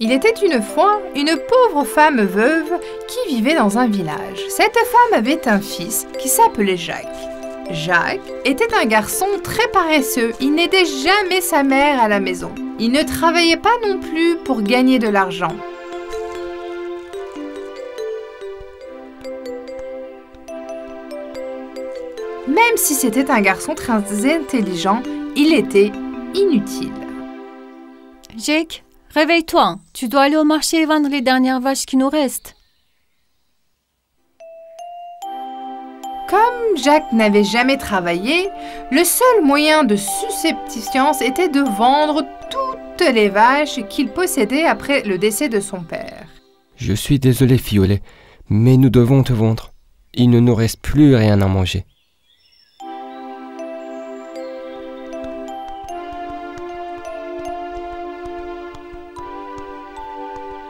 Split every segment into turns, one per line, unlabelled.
Il était une fois une pauvre femme veuve qui vivait dans un village. Cette femme avait un fils qui s'appelait Jacques. Jacques était un garçon très paresseux. Il n'aidait jamais sa mère à la maison. Il ne travaillait pas non plus pour gagner de l'argent. Même si c'était un garçon très intelligent, il était inutile.
Jake, réveille-toi. Tu dois aller au marché et vendre les dernières vaches qui nous restent.
Comme Jacques n'avait jamais travaillé, le seul moyen de subsistance était de vendre toutes les vaches qu'il possédait après le décès de son père.
Je suis désolé, Fiolet, mais nous devons te vendre. Il ne nous reste plus rien à manger.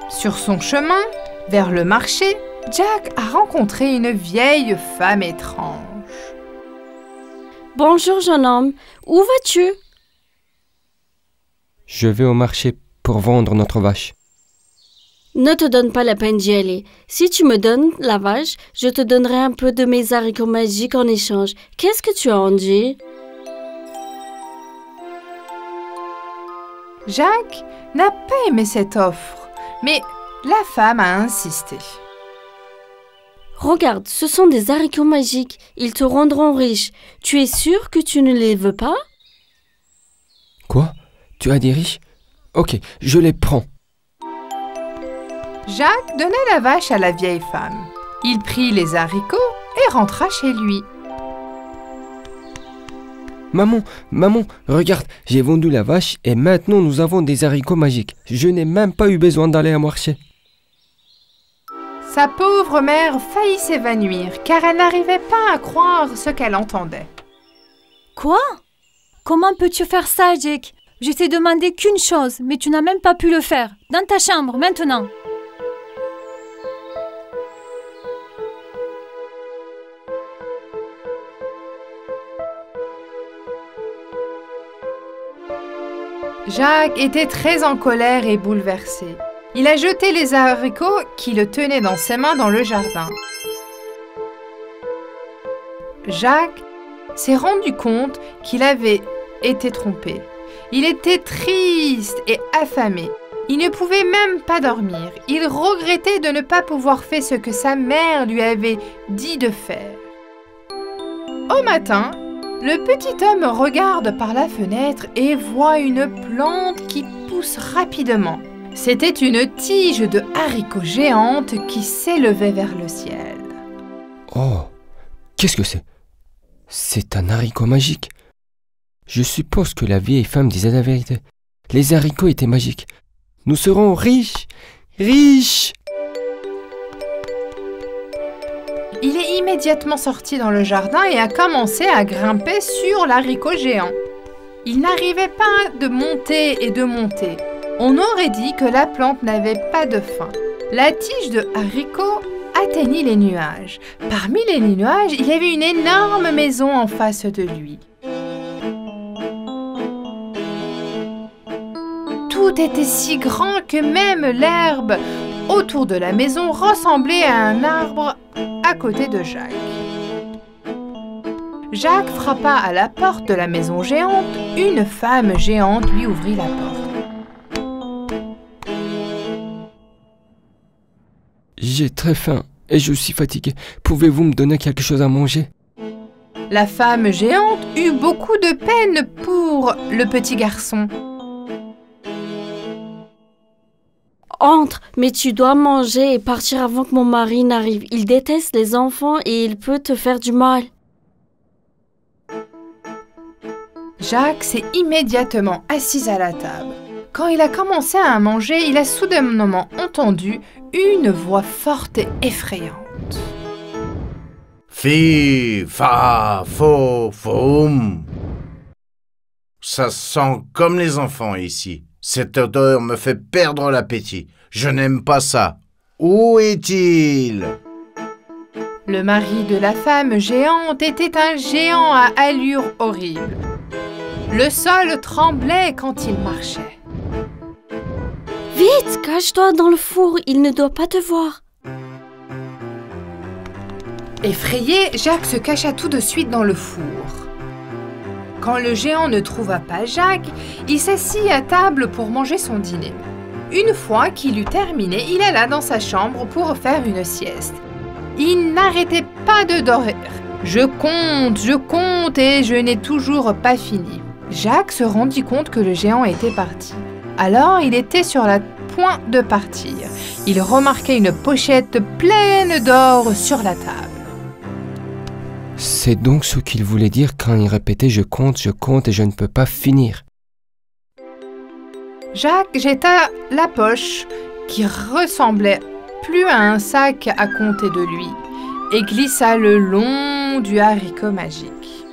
Sur son chemin vers le marché, Jacques a rencontré une vieille femme étrange.
Bonjour, jeune homme. Où vas-tu?
Je vais au marché pour vendre notre vache.
Ne te donne pas la peine d'y aller. Si tu me donnes la vache, je te donnerai un peu de mes haricots magiques en échange. Qu'est-ce que tu en dis?
Jacques n'a pas aimé cette offre, mais la femme a insisté.
Regarde, ce sont des haricots magiques. Ils te rendront riche. Tu es sûr que tu ne les veux pas?
Quoi? Tu as des riches? Ok, je les prends.
Jacques donna la vache à la vieille femme. Il prit les haricots et rentra chez lui.
Maman, regarde, j'ai vendu la vache et maintenant nous avons des haricots magiques. Je n'ai même pas eu besoin d'aller au marché.
Sa pauvre mère faillit s'évanouir car elle n'arrivait pas à croire ce qu'elle entendait.
Quoi? Comment peux-tu faire ça, Jake? Je t'ai demandé qu'une chose, mais tu n'as même pas pu le faire. Dans ta chambre, maintenant.
Jacques était très en colère et bouleversé. Il a jeté les haricots qui le tenaient dans ses mains dans le jardin. Jacques s'est rendu compte qu'il avait été trompé. Il était triste et affamé. Il ne pouvait même pas dormir. Il regrettait de ne pas pouvoir faire ce que sa mère lui avait dit de faire. Au matin, le petit homme regarde par la fenêtre et voit une plante qui pousse rapidement. C'était une tige de haricots géante qui s'élevait vers le ciel.
Oh, qu'est-ce que c'est? C'est un haricot magique. Je suppose que la vieille femme disait la vérité. Les haricots étaient magiques. Nous serons riches, riches!
Il est immédiatement sorti dans le jardin et a commencé à grimper sur l'haricot géant. Il n'arrivait pas de monter et de monter. On aurait dit que la plante n'avait pas de fin. La tige de haricot atteignit les nuages. Parmi les nuages, il y avait une énorme maison en face de lui. Tout était si grand que même l'herbe autour de la maison ressemblait à un arbre à côté de Jacques. Jacques frappa à la porte de la maison géante. Une femme géante lui ouvrit la porte.
J'ai très faim et je suis fatigué. Pouvez-vous me donner quelque chose à manger?
La femme géante eut beaucoup de peine pour le petit garçon.
Entre, mais tu dois manger et partir avant que mon mari n'arrive. Il déteste les enfants et il peut te faire du mal.
Jacques s'est immédiatement assis à la table. Quand il a commencé à manger, il a soudainement entendu une voix forte et effrayante.
Fi, fa, fo, foum. Ça sent comme les enfants ici. Cette odeur me fait perdre l'appétit. Je n'aime pas ça. Où est-il?
Le mari de la femme géante était un géant à allure horrible. Le sol tremblait quand il marchait.
Vite, cache-toi dans le four, il ne doit pas te voir.
Effrayé, Jacques se cacha tout de suite dans le four. Quand le géant ne trouva pas Jacques, il s'assit à table pour manger son dîner. Une fois qu'il eut terminé, il alla dans sa chambre pour faire une sieste. Il n'arrêtait pas de dormir. Je compte et je n'ai toujours pas fini. Jacques se rendit compte que le géant était parti. Alors il était sur le point de partir. Il remarquait une pochette pleine d'or sur la table.
C'est donc ce qu'il voulait dire quand il répétait « je compte et je ne peux pas finir ».
Jacques jeta la poche, qui ressemblait plus à un sac à compter de lui, et glissa le long du haricot magique.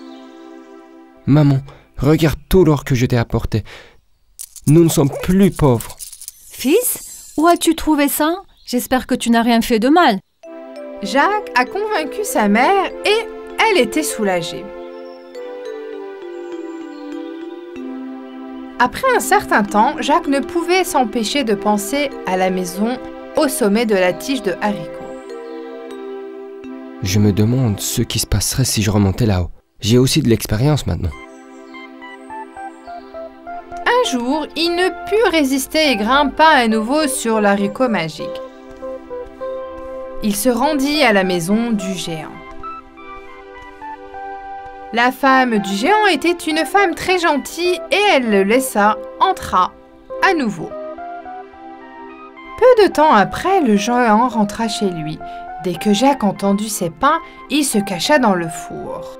Maman, regarde tout l'or que je t'ai apporté. Nous ne sommes plus pauvres.
Fils, où as-tu trouvé ça? J'espère que tu n'as rien fait de mal.
Jacques a convaincu sa mère et elle était soulagée. Après un certain temps, Jacques ne pouvait s'empêcher de penser à la maison au sommet de la tige de haricots.
Je me demande ce qui se passerait si je remontais là-haut. J'ai aussi de l'expérience maintenant.
Un jour, il ne put résister et grimpa à nouveau sur l'haricot magique. Il se rendit à la maison du géant. La femme du géant était une femme très gentille et elle le laissa entrer à nouveau. Peu de temps après, le géant rentra chez lui. Dès que Jacques entendit ses pas, il se cacha dans le four.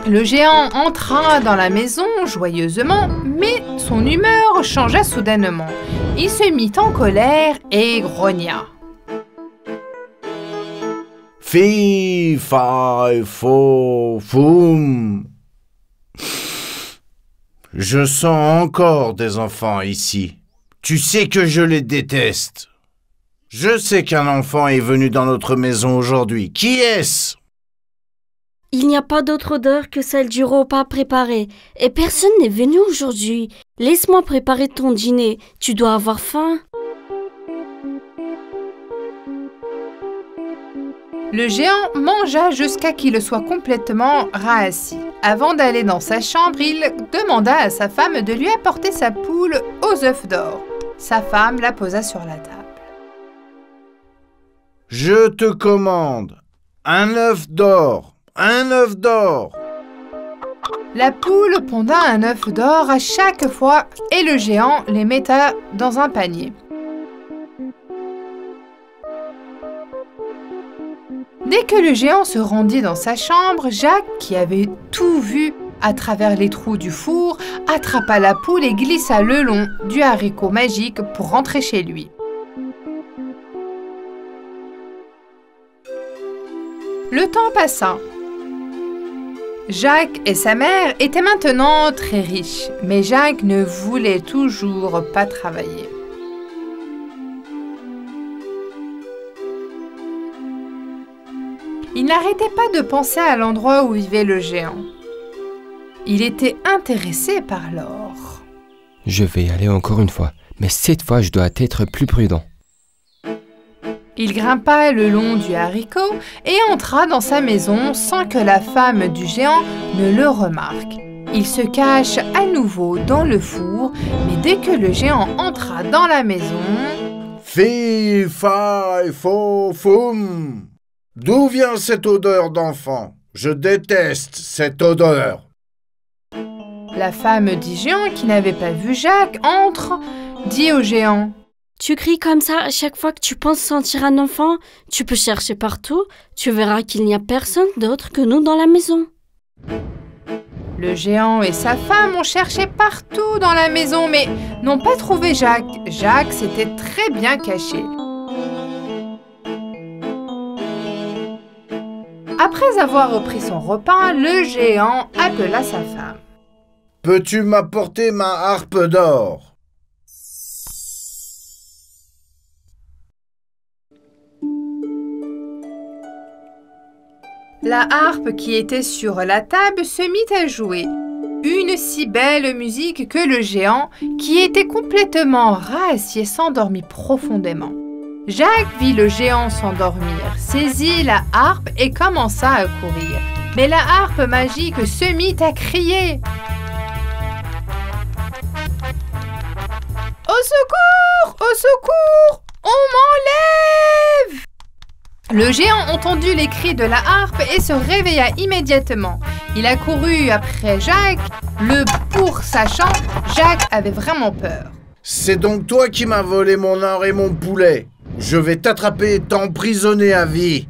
Le géant entra dans la maison joyeusement, mais son humeur changea soudainement. Il se mit en colère et grogna.
Fi, fa, fo, foum. Je sens encore des enfants ici. Tu sais que je les déteste. Je sais qu'un enfant est venu dans notre maison aujourd'hui. Qui est-ce?
Il n'y a pas d'autre odeur que celle du repas préparé. Et personne n'est venu aujourd'hui. Laisse-moi préparer ton dîner. Tu dois avoir faim.
Le géant mangea jusqu'à qu'il soit complètement rassis. Avant d'aller dans sa chambre, il demanda à sa femme de lui apporter sa poule aux œufs d'or. Sa femme la posa sur la table.
Je te commande un œuf d'or, un œuf d'or.
La poule ponda un œuf d'or à chaque fois et le géant les metta dans un panier. Dès que le géant se rendit dans sa chambre, Jacques, qui avait tout vu à travers les trous du four, attrapa la poule et glissa le long du haricot magique pour rentrer chez lui. Le temps passa. Jacques et sa mère étaient maintenant très riches, mais Jacques ne voulait toujours pas travailler. Il n'arrêtait pas de penser à l'endroit où vivait le géant. Il était intéressé par l'or.
Je vais y aller encore une fois, mais cette fois je dois être plus prudent.
Il grimpa le long du haricot et entra dans sa maison sans que la femme du géant ne le remarque. Il se cache à nouveau dans le four, mais dès que le géant entra dans la maison...
Fi, fa, fo, foum. D'où vient cette odeur d'enfant? Je déteste cette odeur.
La femme du géant, qui n'avait pas vu Jacques, entre, dit au géant.
Tu cries comme ça à chaque fois que tu penses sentir un enfant? Tu peux chercher partout, tu verras qu'il n'y a personne d'autre que nous dans la maison.
Le géant et sa femme ont cherché partout dans la maison, mais n'ont pas trouvé Jacques. Jacques s'était très bien caché. Après avoir repris son repas, le géant appela sa femme.
« Peux-tu m'apporter ma harpe d'or ?»
La harpe qui était sur la table se mit à jouer. une si belle musique que le géant, qui était complètement ras, s'endormit profondément. Jacques vit le géant s'endormir, saisit la harpe et commença à courir. Mais la harpe magique se mit à crier. « Au secours! Au secours! On m'enlève !» Le géant entendit les cris de la harpe et se réveilla immédiatement. Il a couru après Jacques. Le pourssachant, Jacques avait vraiment peur.
« C'est donc toi qui m'as volé mon or et mon poulet. Je vais t'attraper et t'emprisonner à vie. »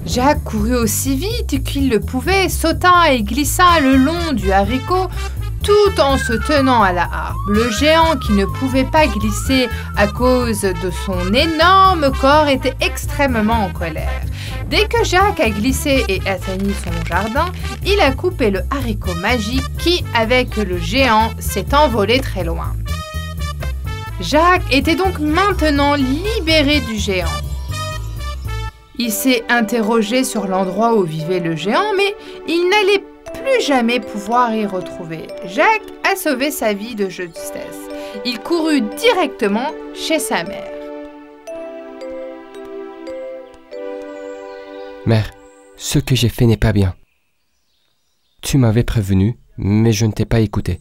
Jacques courut aussi vite qu'il le pouvait, sauta et glissa le long du haricot, tout en se tenant à la harpe. Le géant, qui ne pouvait pas glisser à cause de son énorme corps, était extrêmement en colère. Dès que Jacques a glissé et atteignit son jardin, il a coupé le haricot magique qui, avec le géant, s'est envolé très loin. Jacques était donc maintenant libéré du géant. Il s'est interrogé sur l'endroit où vivait le géant, mais il n'allait plus jamais pouvoir y retrouver. Jacques a sauvé sa vie de justesse. Il courut directement chez sa mère.
Mère, ce que j'ai fait n'est pas bien. Tu m'avais prévenu, mais je ne t'ai pas écouté.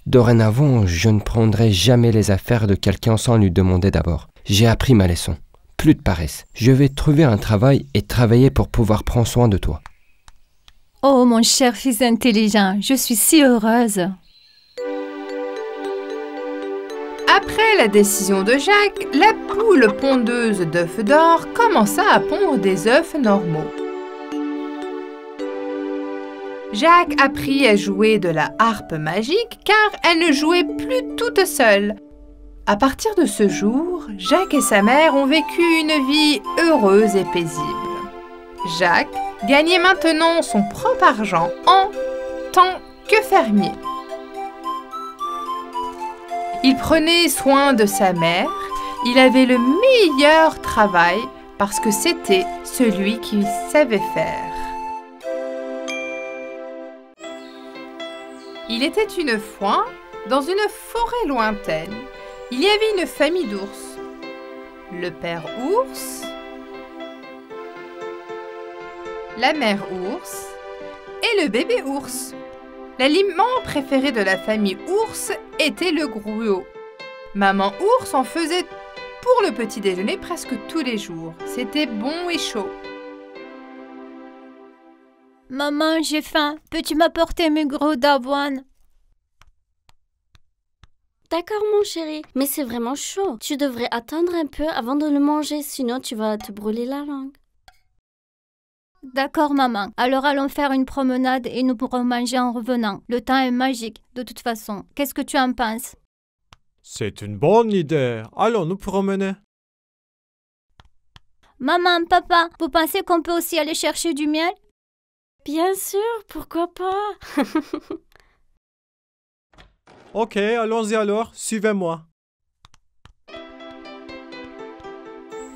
Dorénavant, je ne prendrai jamais les affaires de quelqu'un sans lui demander d'abord. J'ai appris ma leçon. Plus de paresse. Je vais trouver un travail et travailler pour pouvoir prendre soin de toi.
Oh, mon cher fils intelligent, je suis si heureuse.
Après la décision de Jacques, la poule pondeuse d'œufs d'or commença à pondre des œufs normaux. Jacques apprit à jouer de la harpe magique car elle ne jouait plus toute seule. À partir de ce jour, Jacques et sa mère ont vécu une vie heureuse et paisible. Jacques gagnait maintenant son propre argent en tant que fermier. Il prenait soin de sa mère, il avait le meilleur travail parce que c'était celui qu'il savait faire. Il était une fois dans une forêt lointaine. Il y avait une famille d'ours. Le père ours, la mère ours et le bébé ours. L'aliment préféré de la famille ours était le gruau. Maman ours en faisait pour le petit déjeuner presque tous les jours. C'était bon et chaud.
Maman, j'ai faim. Peux-tu m'apporter mes gros d'avoine?
D'accord, mon chéri, mais c'est vraiment chaud. Tu devrais attendre un peu avant de le manger, sinon tu vas te brûler la langue.
D'accord, maman. Alors allons faire une promenade et nous pourrons manger en revenant. Le temps est magique, de toute façon. Qu'est-ce que tu en penses?
C'est une bonne idée. Allons nous promener.
Maman, papa, vous pensez qu'on peut aussi aller chercher du miel?
Bien sûr, pourquoi pas?
Ok, allons-y alors. Suivez-moi.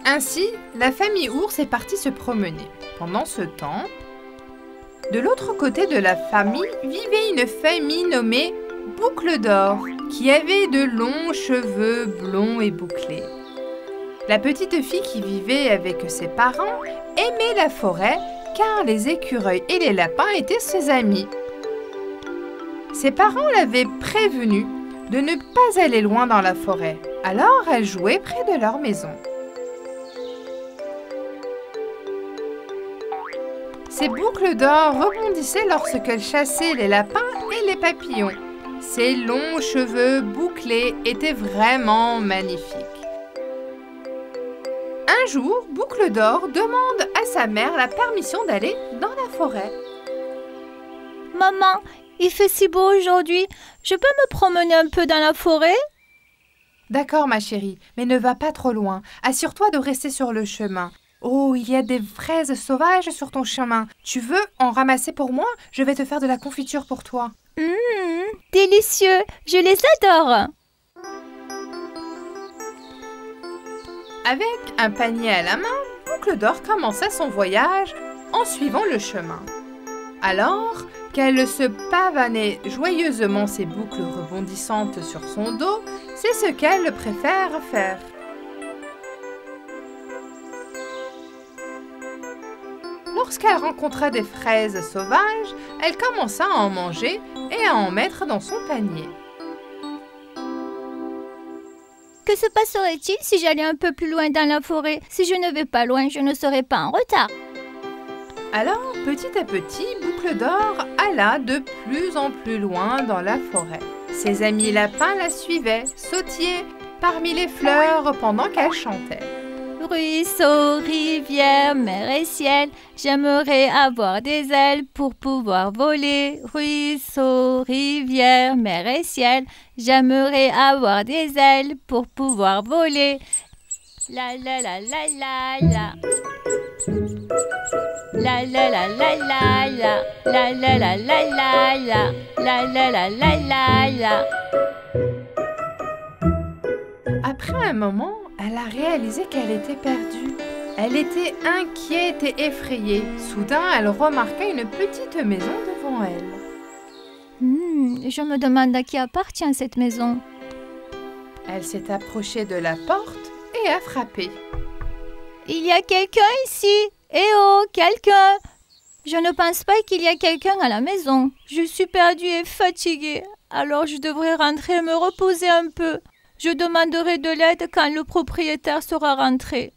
Ainsi, la famille ours est partie se promener. Pendant ce temps, de l'autre côté de la famille vivait une famille nommée Boucle d'Or, qui avait de longs cheveux blonds et bouclés. La petite fille qui vivait avec ses parents aimait la forêt car les écureuils et les lapins étaient ses amis. Ses parents l'avaient prévenue de ne pas aller loin dans la forêt, alors elle jouait près de leur maison. Ses boucles d'or rebondissaient lorsqu'elle chassait les lapins et les papillons. Ses longs cheveux bouclés étaient vraiment magnifiques. Un jour, Boucle d'Or demande à sa mère la permission d'aller dans la forêt.
Maman, il fait si beau aujourd'hui. Je peux me promener un peu dans la forêt?
D'accord, ma chérie, mais ne va pas trop loin. Assure-toi de rester sur le chemin. Oh, il y a des fraises sauvages sur ton chemin. Tu veux en ramasser pour moi? Je vais te faire de la confiture pour toi.
Délicieux, je les adore.
Avec un panier à la main, Boucle d'Or commença son voyage en suivant le chemin. Alors, qu'elle se pavanait joyeusement ses boucles rebondissantes sur son dos, c'est ce qu'elle préfère faire. Lorsqu'elle rencontra des fraises sauvages, elle commença à en manger et à en mettre dans son panier.
Que se passerait-il si j'allais un peu plus loin dans la forêt? Si je ne vais pas loin, je ne serai pas en retard.
Alors, petit à petit, Boucle d'Or alla de plus en plus loin dans la forêt. Ses amis lapins la suivaient, sautillaient parmi les fleurs pendant qu'elle chantait.
Ruisseau, rivière, mer et ciel, j'aimerais avoir des ailes pour pouvoir voler. Ruisseau, rivière, mer et ciel, j'aimerais avoir des ailes pour pouvoir voler. La la la la la la. La la la la la la. La la la la la la. La la la la la la.
Après un moment, elle a réalisé qu'elle était perdue. Elle était inquiète et effrayée. Soudain, elle remarqua une petite maison devant elle.
Je me demande à qui appartient cette maison.
Elle s'est approchée de la porte et a frappé.
Il y a quelqu'un ici? Eh oh, quelqu'un! Je ne pense pas qu'il y a quelqu'un à la maison. Je suis perdue et fatiguée. Alors je devrais rentrer et me reposer un peu. Je demanderai de l'aide quand le propriétaire sera rentré.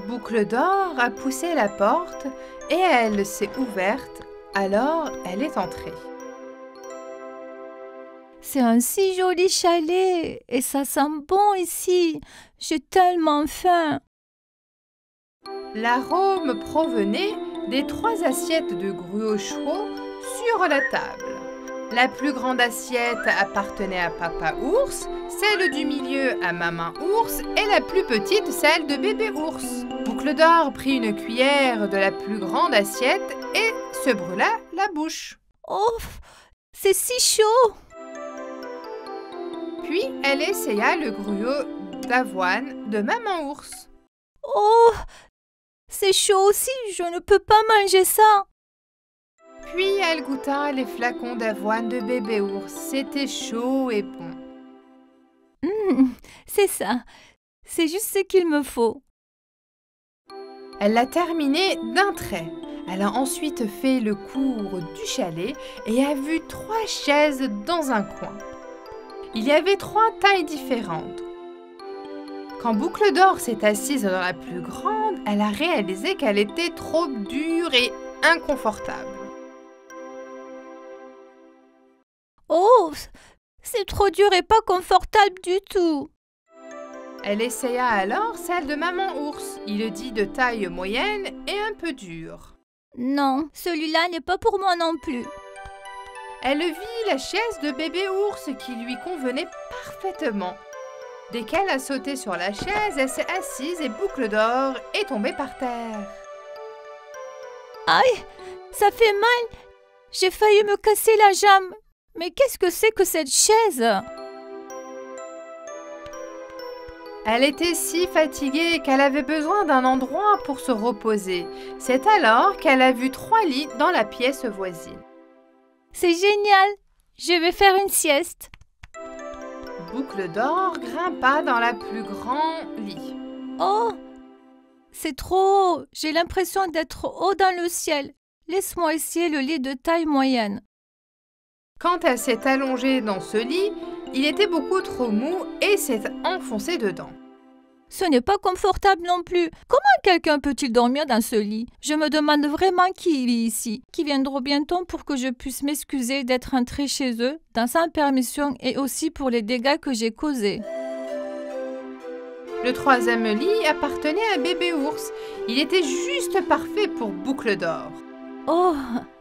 Boucle d'Or a poussé la porte et elle s'est ouverte. Alors elle est entrée.
C'est un si joli chalet et ça sent bon ici. J'ai tellement faim.
L'arôme provenait des 3 assiettes de gruau chaud sur la table. La plus grande assiette appartenait à Papa Ours, celle du milieu à Maman Ours et la plus petite celle de Bébé Ours. Boucle d'Or prit une cuillère de la plus grande assiette et se brûla la bouche.
Oh, c'est si chaud!
Puis elle essaya le gruau d'avoine de Maman Ours.
Oh, c'est chaud aussi, je ne peux pas manger ça.
Puis elle goûta les flacons d'avoine de Bébé Ours. C'était chaud et bon.
C'est ça, c'est juste ce qu'il me faut.
Elle l'a terminé d'un trait. Elle a ensuite fait le cours du chalet et a vu 3 chaises dans un coin. Il y avait 3 tailles différentes. Quand Boucle d'Or s'est assise dans la plus grande, elle a réalisé qu'elle était trop dure et inconfortable.
Oh, c'est trop dur et pas confortable du tout.
Elle essaya alors celle de Maman Ours. Il le dit de taille moyenne et un peu dure.
Non, celui-là n'est pas pour moi non plus.
Elle vit la chaise de Bébé Ours qui lui convenait parfaitement. Dès qu'elle a sauté sur la chaise, elle s'est assise et Boucle d'Or est tombée par terre.
Aïe, ça fait mal. J'ai failli me casser la jambe. Mais qu'est-ce que c'est que cette chaise?
Elle était si fatiguée qu'elle avait besoin d'un endroit pour se reposer. C'est alors qu'elle a vu 3 lits dans la pièce voisine.
C'est génial. Je vais faire une sieste.
Boucle d'Or grimpa dans la plus grand lit.
Oh, c'est trop haut. J'ai l'impression d'être haut dans le ciel. Laisse-moi essayer le lit de taille moyenne.
Quand elle s'est allongée dans ce lit, il était beaucoup trop mou et s'est enfoncée dedans.
Ce n'est pas confortable non plus. Comment quelqu'un peut-il dormir dans ce lit? Je me demande vraiment qui vit ici. Qui viendra bientôt pour que je puisse m'excuser d'être entrée chez eux, dans sa permission et aussi pour les dégâts que j'ai causés.
Le 3e lit appartenait à Bébé Ours. Il était juste parfait pour Boucle d'Or.
Oh,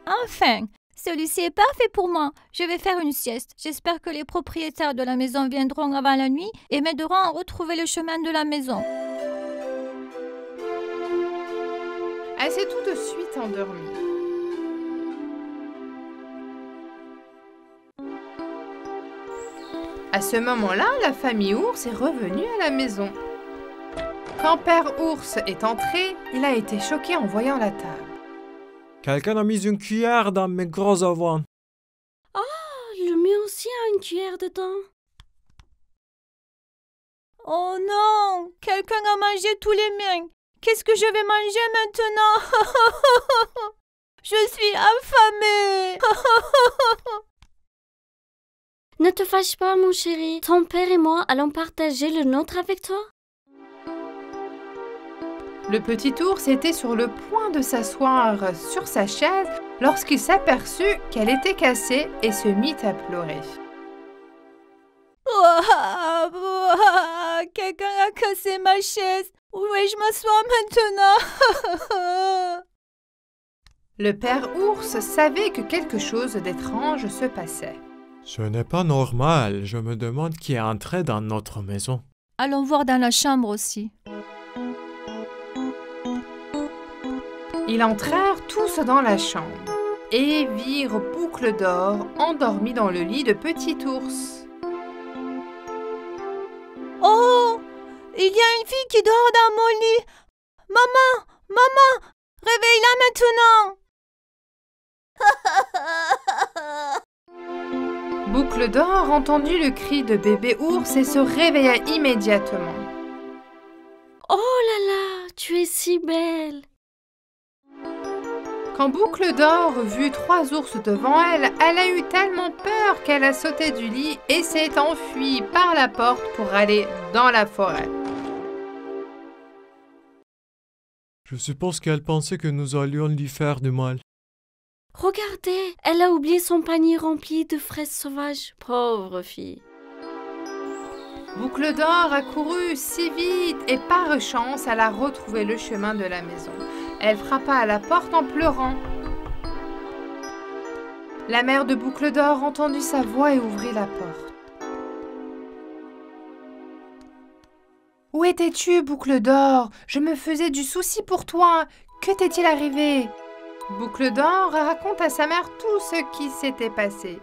enfin! Celui-ci est parfait pour moi. Je vais faire une sieste. J'espère que les propriétaires de la maison viendront avant la nuit et m'aideront à retrouver le chemin de la maison.
Elle s'est tout de suite endormie. À ce moment-là, la famille Ours est revenue à la maison. Quand Père Ours est entré, il a été choqué en voyant la table.
Quelqu'un a mis une cuillère dans mes gros avoines.
Le mien aussi a une cuillère dedans.
Oh non, quelqu'un a mangé tous les miens. Qu'est-ce que je vais manger maintenant? Je suis affamée.
Ne te fâche pas, mon chéri. Ton père et moi allons partager le nôtre avec toi.
Le petit ours était sur le point de s'asseoir sur sa chaise lorsqu'il s'aperçut qu'elle était cassée et se mit à pleurer.
Quelqu'un a cassé ma chaise. Où vais-je m'asseoir maintenant?
Le père ours savait que quelque chose d'étrange se passait.
Ce n'est pas normal. Je me demande qui est entré dans notre maison.
Allons voir dans la chambre aussi.
Ils entrèrent tous dans la chambre et virent Boucle d'Or endormi dans le lit de Petit ours.
Oh, il y a une fille qui dort dans mon lit. Maman, maman, réveille-la maintenant.
Boucle d'Or entendit le cri de bébé ours et se réveilla immédiatement.
Oh là là, tu es si belle.
Quand Boucle d'Or vit 3 ours devant elle, elle a eu tellement peur qu'elle a sauté du lit et s'est enfuie par la porte pour aller dans la forêt.
Je suppose qu'elle pensait que nous allions lui faire du mal.
Regardez, elle a oublié son panier rempli de fraises sauvages. Pauvre fille.
Boucle d'Or a couru si vite et par chance, elle a retrouvé le chemin de la maison. Elle frappa à la porte en pleurant. La mère de Boucle d'Or entendit sa voix et ouvrit la porte. « Où étais-tu, Boucle d'Or? Je me faisais du souci pour toi. Que t'est-il arrivé ?» Boucle d'Or raconte à sa mère tout ce qui s'était passé.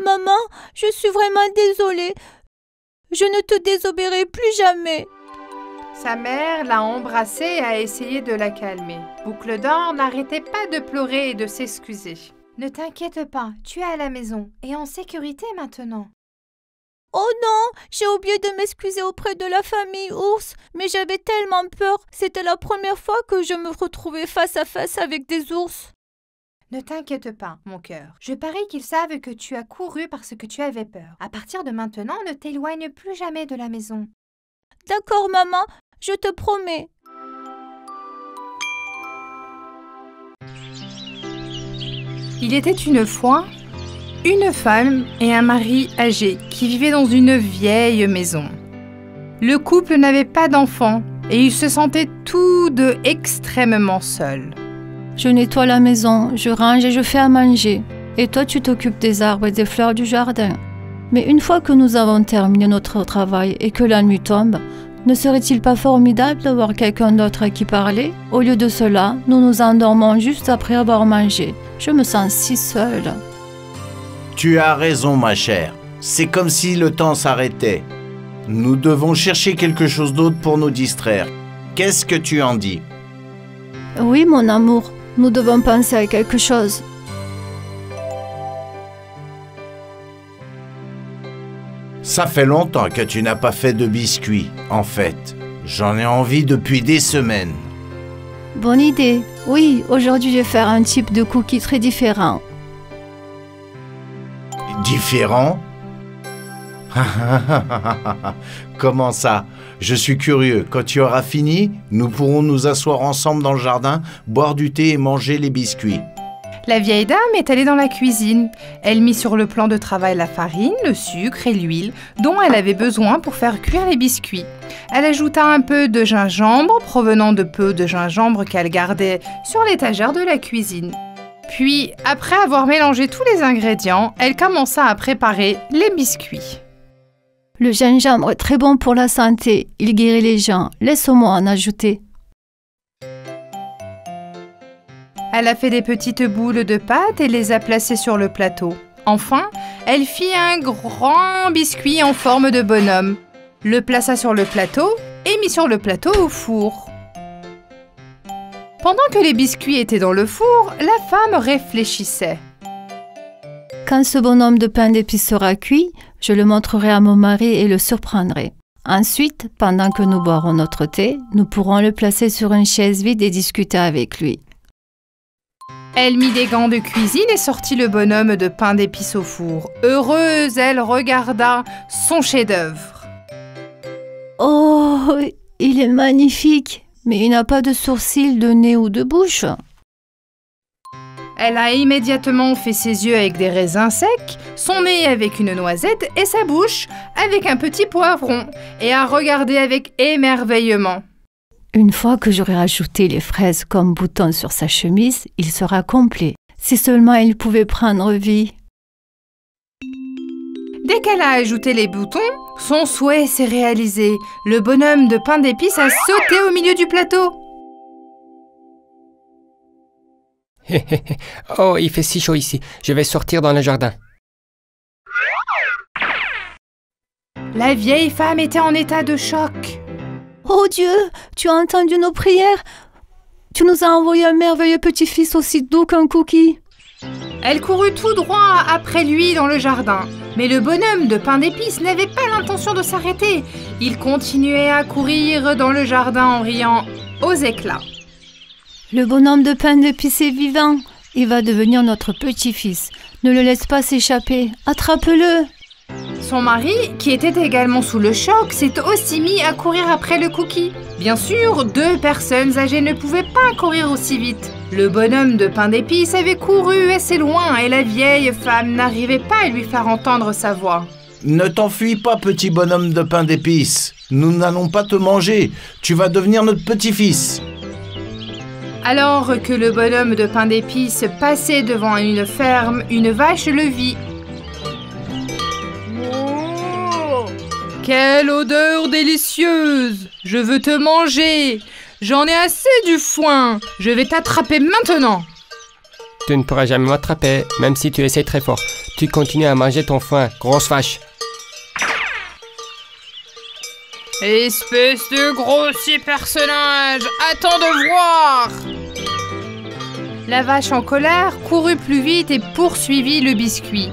Maman, je suis vraiment désolée. Je ne te désobéirai plus jamais.
Sa mère l'a embrassée et a essayé de la calmer. Boucle d'Or n'arrêtait pas de pleurer et de s'excuser. « Ne t'inquiète pas, tu es à la maison et en sécurité maintenant. »
Oh non, j'ai oublié de m'excuser auprès de la famille ours, mais j'avais tellement peur. C'était la première fois que je me retrouvais face à face avec des ours.
Ne t'inquiète pas, mon cœur. Je parie qu'ils savent que tu as couru parce que tu avais peur. À partir de maintenant, ne t'éloigne plus jamais de la maison.
D'accord, maman, je te promets.
Il était une fois une femme et un mari âgés qui vivaient dans une vieille maison. Le couple n'avait pas d'enfants et ils se sentaient tous deux extrêmement seuls.
Je nettoie la maison, je range et je fais à manger. Et toi, tu t'occupes des arbres et des fleurs du jardin. Mais une fois que nous avons terminé notre travail et que la nuit tombe, ne serait-il pas formidable d'avoir quelqu'un d'autre à qui parler? Au lieu de cela, nous nous endormons juste après avoir mangé. Je me sens si seule.
Tu as raison, ma chère. C'est comme si le temps s'arrêtait. Nous devons chercher quelque chose d'autre pour nous distraire. Qu'est-ce que tu en dis?
Oui, mon amour, nous devons penser à quelque chose.
Ça fait longtemps que tu n'as pas fait de biscuits, en fait. J'en ai envie depuis des semaines.
Bonne idée. Oui, aujourd'hui je vais faire un type de cookie très différent.
Différent? Comment ça? Je suis curieux. Quand tu auras fini, nous pourrons nous asseoir ensemble dans le jardin, boire du thé et manger les biscuits.
La vieille dame est allée dans la cuisine. Elle mit sur le plan de travail la farine, le sucre et l'huile dont elle avait besoin pour faire cuire les biscuits. Elle ajouta un peu de gingembre provenant de peu de gingembre qu'elle gardait sur l'étagère de la cuisine. Puis, après avoir mélangé tous les ingrédients, elle commença à préparer les biscuits.
Le gingembre est très bon pour la santé. Il guérit les gens. Laisse-moi en ajouter.
Elle a fait des petites boules de pâte et les a placées sur le plateau. Enfin, elle fit un grand biscuit en forme de bonhomme, le plaça sur le plateau et mit sur le plateau au four. Pendant que les biscuits étaient dans le four, la femme réfléchissait.
Quand ce bonhomme de pain d'épices sera cuit, je le montrerai à mon mari et le surprendrai. Ensuite, pendant que nous boirons notre thé, nous pourrons le placer sur une chaise vide et discuter avec lui.
Elle mit des gants de cuisine et sortit le bonhomme de pain d'épices au four. Heureuse, elle regarda son chef-d'œuvre.
Oh, il est magnifique, mais il n'a pas de sourcils, de nez ou de bouche.
Elle a immédiatement fait ses yeux avec des raisins secs, son nez avec une noisette et sa bouche avec un petit poivron, et a regardé avec émerveillement.
Une fois que j'aurai ajouté les fraises comme boutons sur sa chemise, il sera complet. Si seulement il pouvait prendre vie.
Dès qu'elle a ajouté les boutons, son souhait s'est réalisé. Le bonhomme de pain d'épices a sauté au milieu du plateau.
Oh, il fait si chaud ici. Je vais sortir dans le jardin.
La vieille femme était en état de choc.
Oh Dieu, tu as entendu nos prières? Tu nous as envoyé un merveilleux petit-fils aussi doux qu'un cookie.
Elle courut tout droit après lui dans le jardin. Mais le bonhomme de pain d'épices n'avait pas l'intention de s'arrêter. Il continuait à courir dans le jardin en riant aux éclats.
Le bonhomme de pain d'épices est vivant. Il va devenir notre petit-fils. Ne le laisse pas s'échapper. Attrape-le.
Son mari, qui était également sous le choc, s'est aussi mis à courir après le cookie. Bien sûr, 2 personnes âgées ne pouvaient pas courir aussi vite. Le bonhomme de pain d'épices avait couru assez loin et la vieille femme n'arrivait pas à lui faire entendre sa voix.
Ne t'enfuis pas, petit bonhomme de pain d'épices. Nous n'allons pas te manger. Tu vas devenir notre petit-fils.
Alors que le bonhomme de pain d'épices passait devant une ferme, une vache le vit. Quelle odeur délicieuse! Je veux te manger! J'en ai assez du foin! Je vais t'attraper maintenant!
Tu ne pourras jamais m'attraper, même si tu essaies très fort. Tu continues à manger ton foin, grosse vache.
Espèce de grossier personnage! Attends de voir! La vache en colère courut plus vite et poursuivit le biscuit.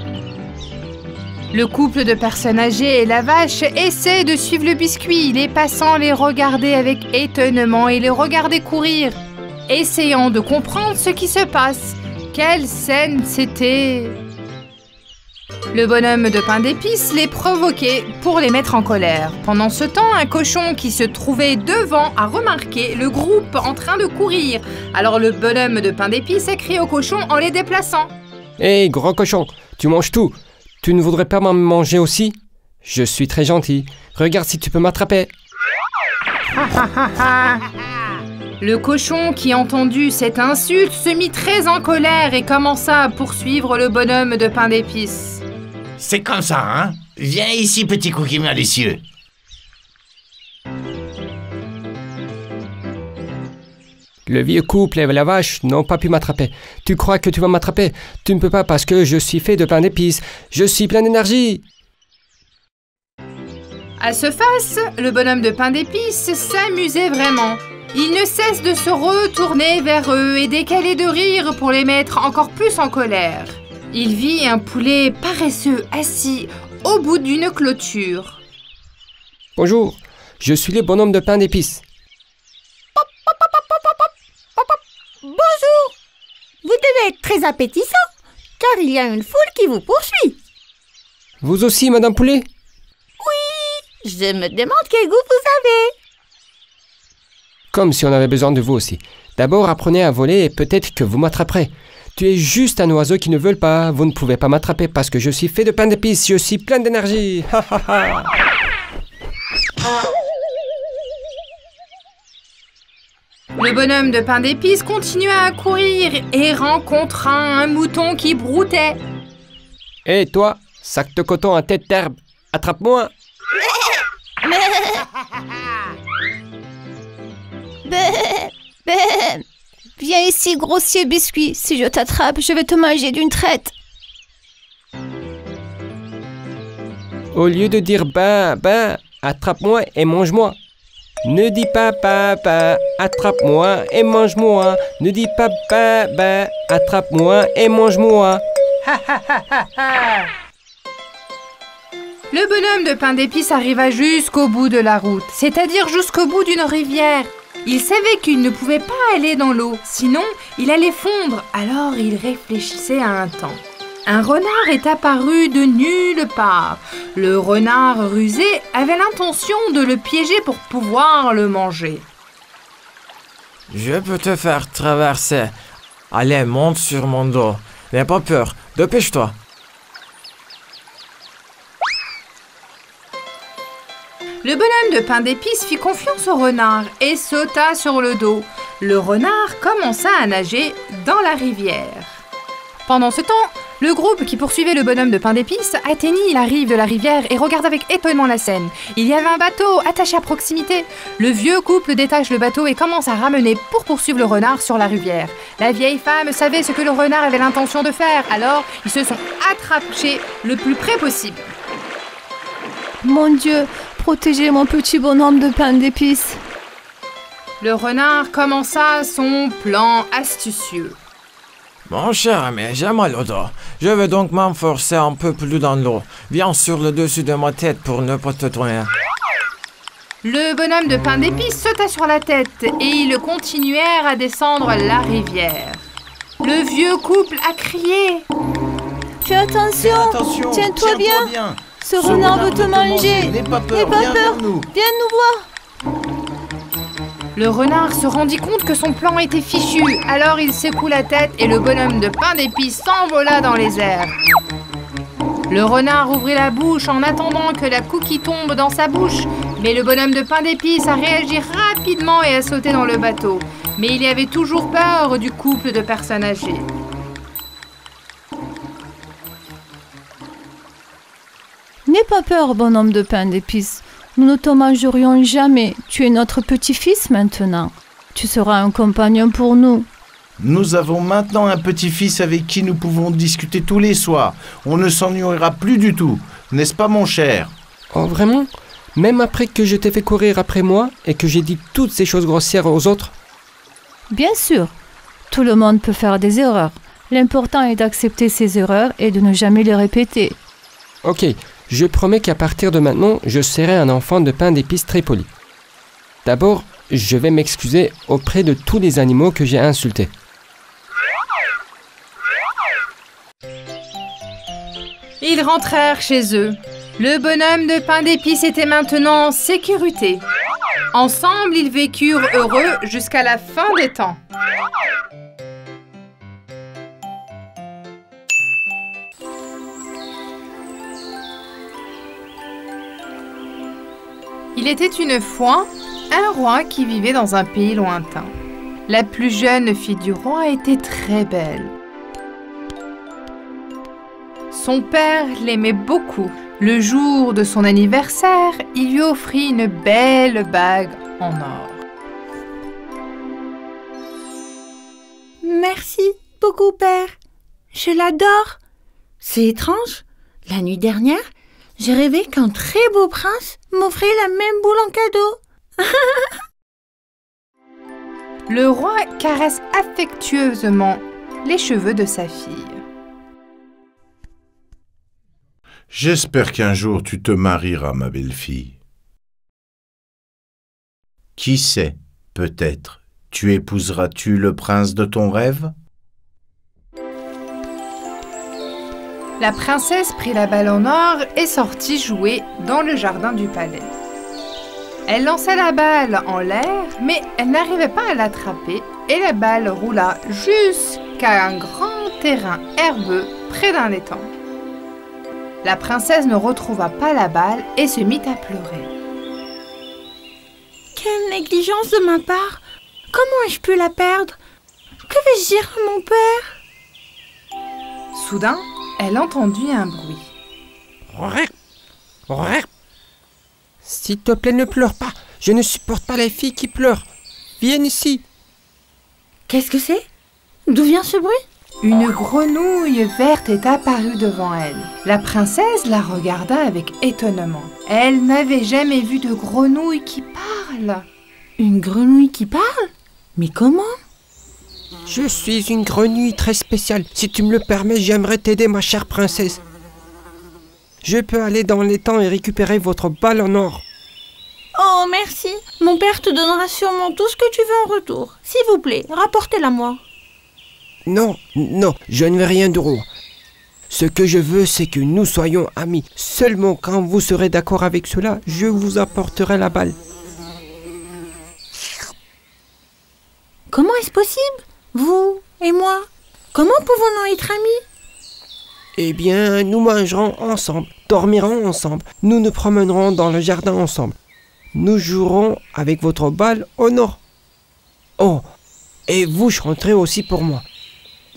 Le couple de personnes âgées et la vache essaient de suivre le biscuit. Les passants les regardaient avec étonnement et les regardaient courir, essayant de comprendre ce qui se passe. Quelle scène c'était! Le bonhomme de pain d'épices les provoquait pour les mettre en colère. Pendant ce temps, un cochon qui se trouvait devant a remarqué le groupe en train de courir. Alors le bonhomme de pain d'épices a crié au cochon en les déplaçant.
Hé, gros cochon, tu manges tout. Tu ne voudrais pas m'en manger aussi? Je suis très gentil. Regarde si tu peux m'attraper.
Le cochon qui entendit cette insulte se mit très en colère et commença à poursuivre le bonhomme de pain d'épices.
C'est comme ça, hein? Viens ici, petit cookie malicieux.
Le vieux couple et la vache n'ont pas pu m'attraper. Tu crois que tu vas m'attraper? Tu ne peux pas parce que je suis fait de pain d'épices. Je suis plein d'énergie.
À ce face, le bonhomme de pain d'épices s'amusait vraiment. Il ne cesse de se retourner vers eux et d'écaler de rire pour les mettre encore plus en colère. Il vit un poulet paresseux assis au bout d'une clôture.
Bonjour, je suis le bonhomme de pain d'épices.
Bonjour! Vous devez être très appétissant, car il y a une foule qui vous poursuit.
Vous aussi, Madame Poulet?
Oui, je me demande quel goût vous avez.
Comme si on avait besoin de vous aussi. D'abord, apprenez à voler et peut-être que vous m'attraperez. Tu es juste un oiseau qui ne veut pas. Vous ne pouvez pas m'attraper parce que je suis fait de pain d'épices. Je suis plein d'énergie.
Le bonhomme de pain d'épices continua à courir et rencontra un mouton qui broutait.
Hé, toi, sac de coton à tête d'herbe, attrape-moi.
Viens ici, grossier biscuit. Si je t'attrape, je vais te manger d'une traite.
Au lieu de dire ben, attrape-moi et mange-moi. Ne dis pas papa, attrape-moi et mange-moi. Ne dis pas papa, attrape-moi et mange-moi.
Le bonhomme de pain d'épices arriva jusqu'au bout de la route, c'est-à-dire jusqu'au bout d'une rivière. Il savait qu'il ne pouvait pas aller dans l'eau, sinon il allait fondre. Alors il réfléchissait à un temps. Un renard est apparu de nulle part. Le renard rusé avait l'intention de le piéger pour pouvoir le manger.
Je peux te faire traverser. Allez, monte sur mon dos. N'aie pas peur, dépêche-toi.
Le bonhomme de pain d'épices fit confiance au renard et sauta sur le dos. Le renard commença à nager dans la rivière. Pendant ce temps, le groupe qui poursuivait le bonhomme de pain d'épices atteignit la rive de la rivière et regarda avec étonnement la scène. Il y avait un bateau attaché à proximité. Le vieux couple détache le bateau et commence à ramener pour poursuivre le renard sur la rivière. La vieille femme savait ce que le renard avait l'intention de faire, alors ils se sont attrapés le plus près possible.
Mon Dieu, protégez mon petit bonhomme de pain d'épices.
Le renard commença son plan astucieux.
Mon cher ami, j'ai mal au dos. Je vais donc m'enforcer un peu plus dans l'eau. Viens sur le dessus de ma tête pour ne pas te tourner.
Le bonhomme de pain d'épices sauta sur la tête et ils continuèrent à descendre la rivière. Le vieux couple a crié.
Fais attention, tiens-toi bien. Ce renard veut te manger. N'aie pas peur, viens nous voir.
Le renard se rendit compte que son plan était fichu, alors il secoua la tête et le bonhomme de pain d'épices s'envola dans les airs. Le renard ouvrit la bouche en attendant que la cookie tombe dans sa bouche, mais le bonhomme de pain d'épices a réagi rapidement et a sauté dans le bateau. Mais il y avait toujours peur du couple de personnes âgées.
N'aie pas peur, bonhomme de pain d'épices. Nous ne te mangerions jamais. Tu es notre petit-fils maintenant. Tu seras un compagnon pour nous.
Nous avons maintenant un petit-fils avec qui nous pouvons discuter tous les soirs. On ne s'ennuiera plus du tout. N'est-ce pas, mon cher?
Oh, vraiment? Même après que je t'ai fait courir après moi et que j'ai dit toutes ces choses grossières aux autres?
Bien sûr. Tout le monde peut faire des erreurs. L'important est d'accepter ses erreurs et de ne jamais les répéter.
Ok. Je promets qu'à partir de maintenant, je serai un enfant de pain d'épices très poli. D'abord, je vais m'excuser auprès de tous les animaux que j'ai insultés.
Ils rentrèrent chez eux. Le bonhomme de pain d'épices était maintenant en sécurité. Ensemble, ils vécurent heureux jusqu'à la fin des temps. Il était une fois un roi qui vivait dans un pays lointain. La plus jeune fille du roi était très belle. Son père l'aimait beaucoup. Le jour de son anniversaire, il lui offrit une belle bague en or.
Merci beaucoup, père. Je l'adore. C'est étrange. La nuit dernière, j'ai rêvé qu'un très beau prince m'offrait la même boule en cadeau.
Le roi caresse affectueusement les cheveux de sa fille.
J'espère qu'un jour tu te marieras, ma belle-fille. Qui sait, peut-être, épouseras-tu le prince de ton rêve?
La princesse prit la balle en or et sortit jouer dans le jardin du palais. Elle lança la balle en l'air, mais elle n'arrivait pas à l'attraper et la balle roula jusqu'à un grand terrain herbeux près d'un étang. La princesse ne retrouva pas la balle et se mit à pleurer.
Quelle négligence de ma part! Comment ai-je pu la perdre? Que vais-je dire à mon père?
Soudain, elle entendit un bruit.
S'il te plaît, ne pleure pas. Je ne supporte pas les filles qui pleurent. Viens ici.
Qu'est-ce que c'est? D'où vient ce bruit?
Une grenouille verte est apparue devant elle. La princesse la regarda avec étonnement. Elle n'avait jamais vu de grenouille qui parle.
Une grenouille qui parle? Mais comment?
Je suis une grenouille très spéciale. Si tu me le permets, j'aimerais t'aider, ma chère princesse. Je peux aller dans l'étang et récupérer votre balle en or.
Oh, merci. Mon père te donnera sûrement tout ce que tu veux en retour. S'il vous plaît, rapportez-la moi.
Non, je ne veux rien de roi. Ce que je veux, c'est que nous soyons amis. Seulement quand vous serez d'accord avec cela, je vous apporterai la balle.
Comment est-ce possible? Vous et moi? Comment pouvons-nous être amis?
Eh bien, nous mangerons ensemble, dormirons ensemble, nous nous promènerons dans le jardin ensemble. Nous jouerons avec votre balle au nord. Oh, et vous chanterez aussi pour moi.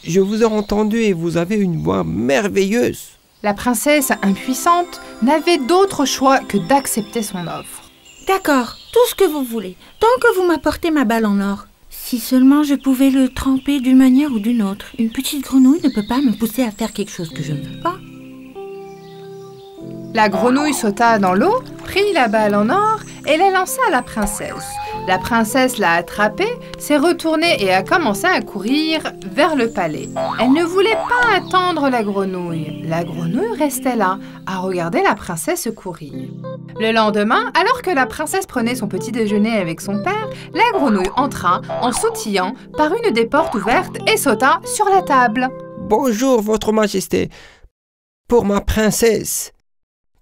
Je vous ai entendu et vous avez une voix merveilleuse.
La princesse, impuissante, n'avait d'autre choix que d'accepter son offre.
D'accord, tout ce que vous voulez, tant que vous m'apportez ma balle en or. Si seulement je pouvais le tremper d'une manière ou d'une autre. Une petite grenouille ne peut pas me pousser à faire quelque chose que je ne veux pas.
La grenouille sauta dans l'eau, prit la balle en or et la lança à la princesse. La princesse l'a attrapée, s'est retournée et a commencé à courir vers le palais. Elle ne voulait pas attendre la grenouille. La grenouille restait là, à regarder la princesse courir. Le lendemain, alors que la princesse prenait son petit déjeuner avec son père, la grenouille entra en sautillant par une des portes ouvertes et sauta sur la table.
Bonjour, votre majesté. Pour ma princesse.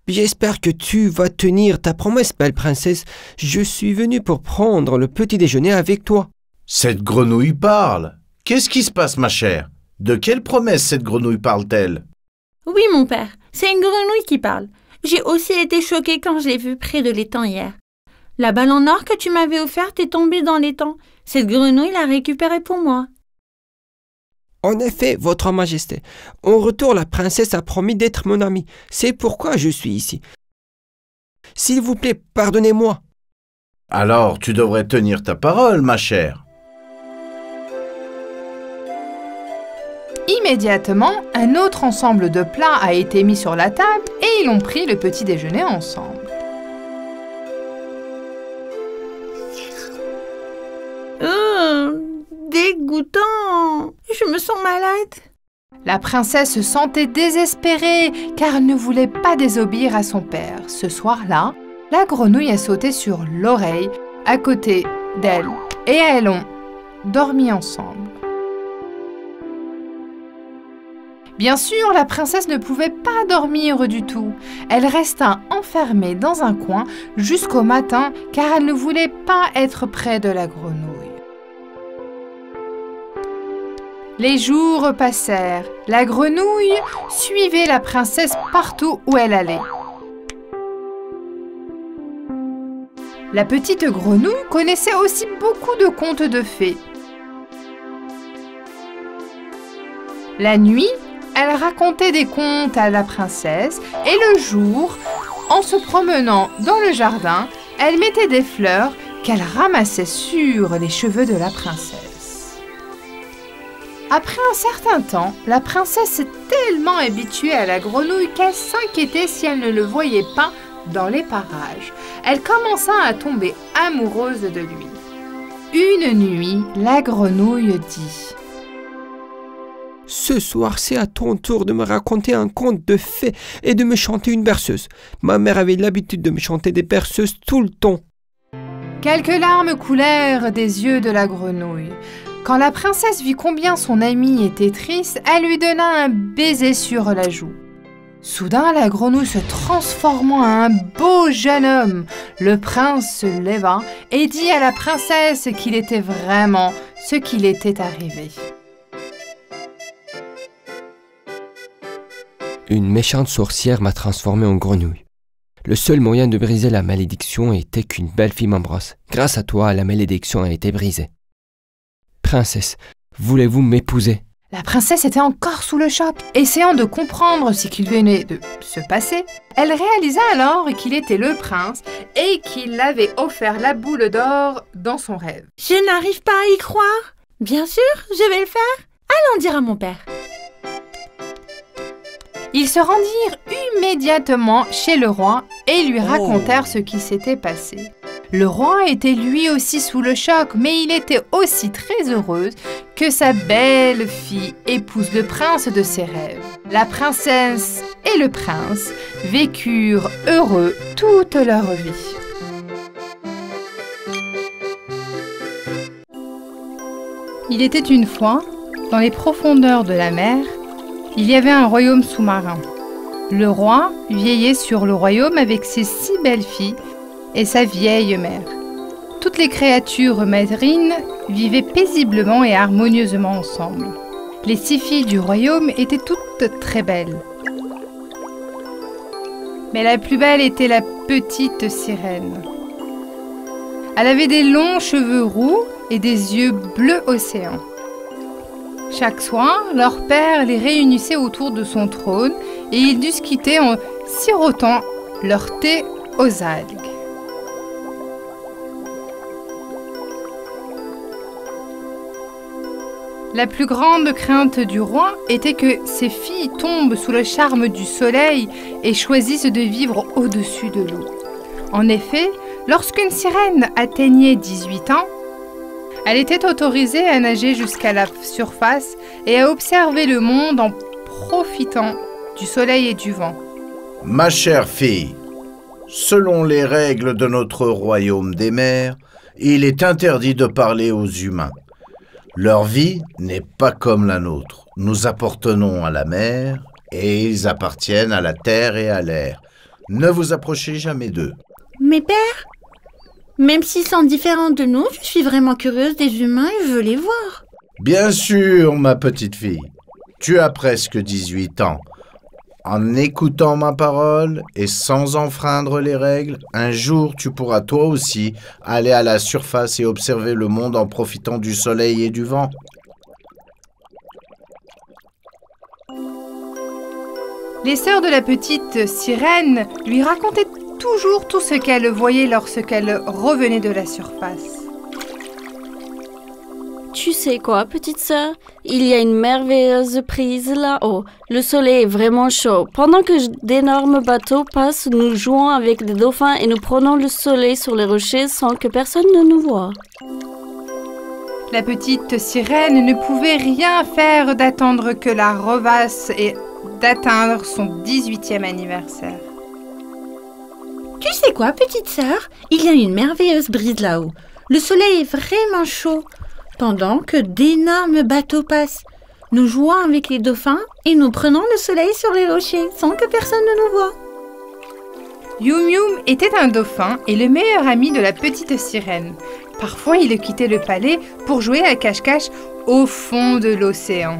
J'espère que tu vas tenir ta promesse, belle princesse. Je suis venu pour prendre le petit déjeuner avec toi.
Cette grenouille parle. Qu'est-ce qui se passe, ma chère? De quelle promesse cette grenouille parle-t-elle?
Oui, mon père, c'est une grenouille qui parle. J'ai aussi été choquée quand je l'ai vue près de l'étang hier. La balle en or que tu m'avais offerte est tombée dans l'étang. Cette grenouille l'a récupérée pour moi.
En effet, votre majesté, en retour, la princesse a promis d'être mon amie. C'est pourquoi je suis ici. S'il vous plaît, pardonnez-moi.
Alors, tu devrais tenir ta parole, ma chère.
Immédiatement, un autre ensemble de plats a été mis sur la table et ils ont pris le petit déjeuner ensemble.
Dégoûtant! Je me sens malade.
La princesse se sentait désespérée car elle ne voulait pas désobéir à son père. Ce soir-là, la grenouille a sauté sur l'oreille à côté d'elle et elles ont dormi ensemble. Bien sûr, la princesse ne pouvait pas dormir du tout. Elle resta enfermée dans un coin jusqu'au matin car elle ne voulait pas être près de la grenouille. Les jours passèrent. La grenouille suivait la princesse partout où elle allait. La petite grenouille connaissait aussi beaucoup de contes de fées. La nuit, elle racontait des contes à la princesse et le jour, en se promenant dans le jardin, elle mettait des fleurs qu'elle ramassait sur les cheveux de la princesse. Après un certain temps, la princesse s'est tellement habituée à la grenouille qu'elle s'inquiétait si elle ne le voyait pas dans les parages. Elle commença à tomber amoureuse de lui. Une nuit, la grenouille dit:
Ce soir, c'est à ton tour de me raconter un conte de fées et de me chanter une berceuse. Ma mère avait l'habitude de me chanter des berceuses tout le temps.
Quelques larmes coulèrent des yeux de la grenouille. Quand la princesse vit combien son amie était triste, elle lui donna un baiser sur la joue. Soudain, la grenouille se transformant en un beau jeune homme. Le prince se leva et dit à la princesse qu'il était vraiment ce qu'il était arrivé.
Une méchante sorcière m'a transformé en grenouille. Le seul moyen de briser la malédiction était qu'une belle fille m'embrasse. Grâce à toi, la malédiction a été brisée. Princesse, voulez-vous m'épouser?
La princesse était encore sous le choc. Essayant de comprendre ce qu'il venait de se passer, elle réalisa alors qu'il était le prince et qu'il avait offert la boule d'or dans son rêve.
Je n'arrive pas à y croire. Bien sûr, je vais le faire. Allons dire à mon père.
Ils se rendirent immédiatement chez le roi et lui racontèrent ce qui s'était passé. Le roi était lui aussi sous le choc, mais il était aussi très heureux que sa belle fille épouse le prince de ses rêves. La princesse et le prince vécurent heureux toute leur vie. Il était une fois, dans les profondeurs de la mer, il y avait un royaume sous-marin. Le roi veillait sur le royaume avec ses 6 belles filles et sa vieille mère. Toutes les créatures marines vivaient paisiblement et harmonieusement ensemble. Les 6 filles du royaume étaient toutes très belles. Mais la plus belle était la petite sirène. Elle avait des longs cheveux roux et des yeux bleu océan. Chaque soir, leur père les réunissait autour de son trône et ils discutaient en sirotant leur thé aux algues. La plus grande crainte du roi était que ses filles tombent sous le charme du soleil et choisissent de vivre au-dessus de l'eau. En effet, lorsqu'une sirène atteignait 18 ans, elle était autorisée à nager jusqu'à la surface et à observer le monde en profitant du soleil et du vent.
Ma chère fille, selon les règles de notre royaume des mers, il est interdit de parler aux humains. Leur vie n'est pas comme la nôtre. Nous appartenons à la mer et ils appartiennent à la terre et à l'air. Ne vous approchez jamais d'eux.
Mais père, même s'ils sont différents de nous, je suis vraiment curieuse des humains et je veux les voir.
Bien sûr, ma petite fille. Tu as presque 18 ans. En écoutant ma parole et sans enfreindre les règles, un jour tu pourras toi aussi aller à la surface et observer le monde en profitant du soleil et du vent.
Les sœurs de la petite sirène lui racontaient toujours tout ce qu'elle voyait lorsqu'elle revenait de la surface.
Tu sais quoi, petite sœur? Il y a une merveilleuse brise là-haut. Le soleil est vraiment chaud. Pendant que d'énormes bateaux passent, nous jouons avec des dauphins et nous prenons le soleil sur les rochers sans que personne ne nous voie.
La petite sirène ne pouvait rien faire d'attendre que la revasse et d'atteindre son 18e anniversaire.
Tu sais quoi, petite sœur? Il y a une merveilleuse brise là-haut. Le soleil est vraiment chaud. Pendant que d'énormes bateaux passent, nous jouons avec les dauphins et nous prenons le soleil sur les rochers sans que personne ne nous voie.
Yum Yum était un dauphin et le meilleur ami de la petite sirène. Parfois, il quittait le palais pour jouer à cache-cache au fond de l'océan.